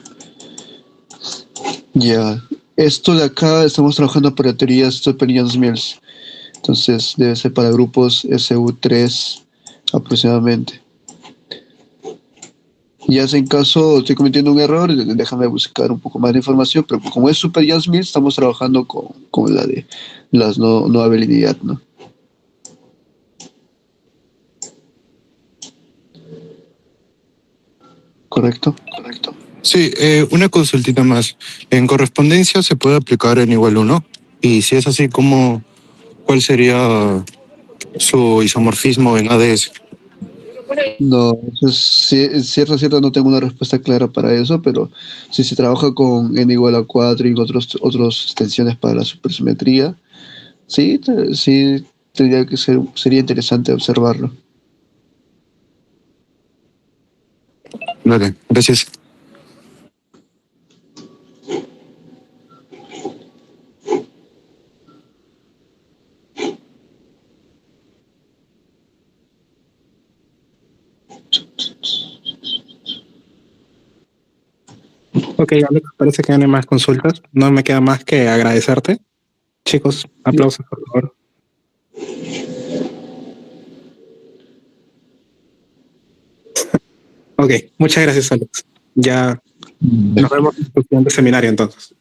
Ya. Esto de acá estamos trabajando para teorías Stolper-Mills. Entonces debe ser para grupos SU3 aproximadamente. Ya si en caso estoy cometiendo un error, déjame buscar un poco más de información, pero como es Super Jan Smith, estamos trabajando con la de las no habilidad, ¿no? ¿Correcto? Correcto. Sí, una consultita más. En correspondencia se puede aplicar n igual 1. Y si es así, ¿cuál sería su isomorfismo en ADS? No, es cierto, no tengo una respuesta clara para eso, pero si se trabaja con n igual a 4 y otras extensiones para la supersimetría, sí, sería interesante observarlo. Dale, gracias. Ok, Alex, parece que no hay más consultas. No me queda más que agradecerte. Chicos, aplausos, por favor. Ok, muchas gracias, Alex. Ya nos vemos en el siguiente seminario entonces.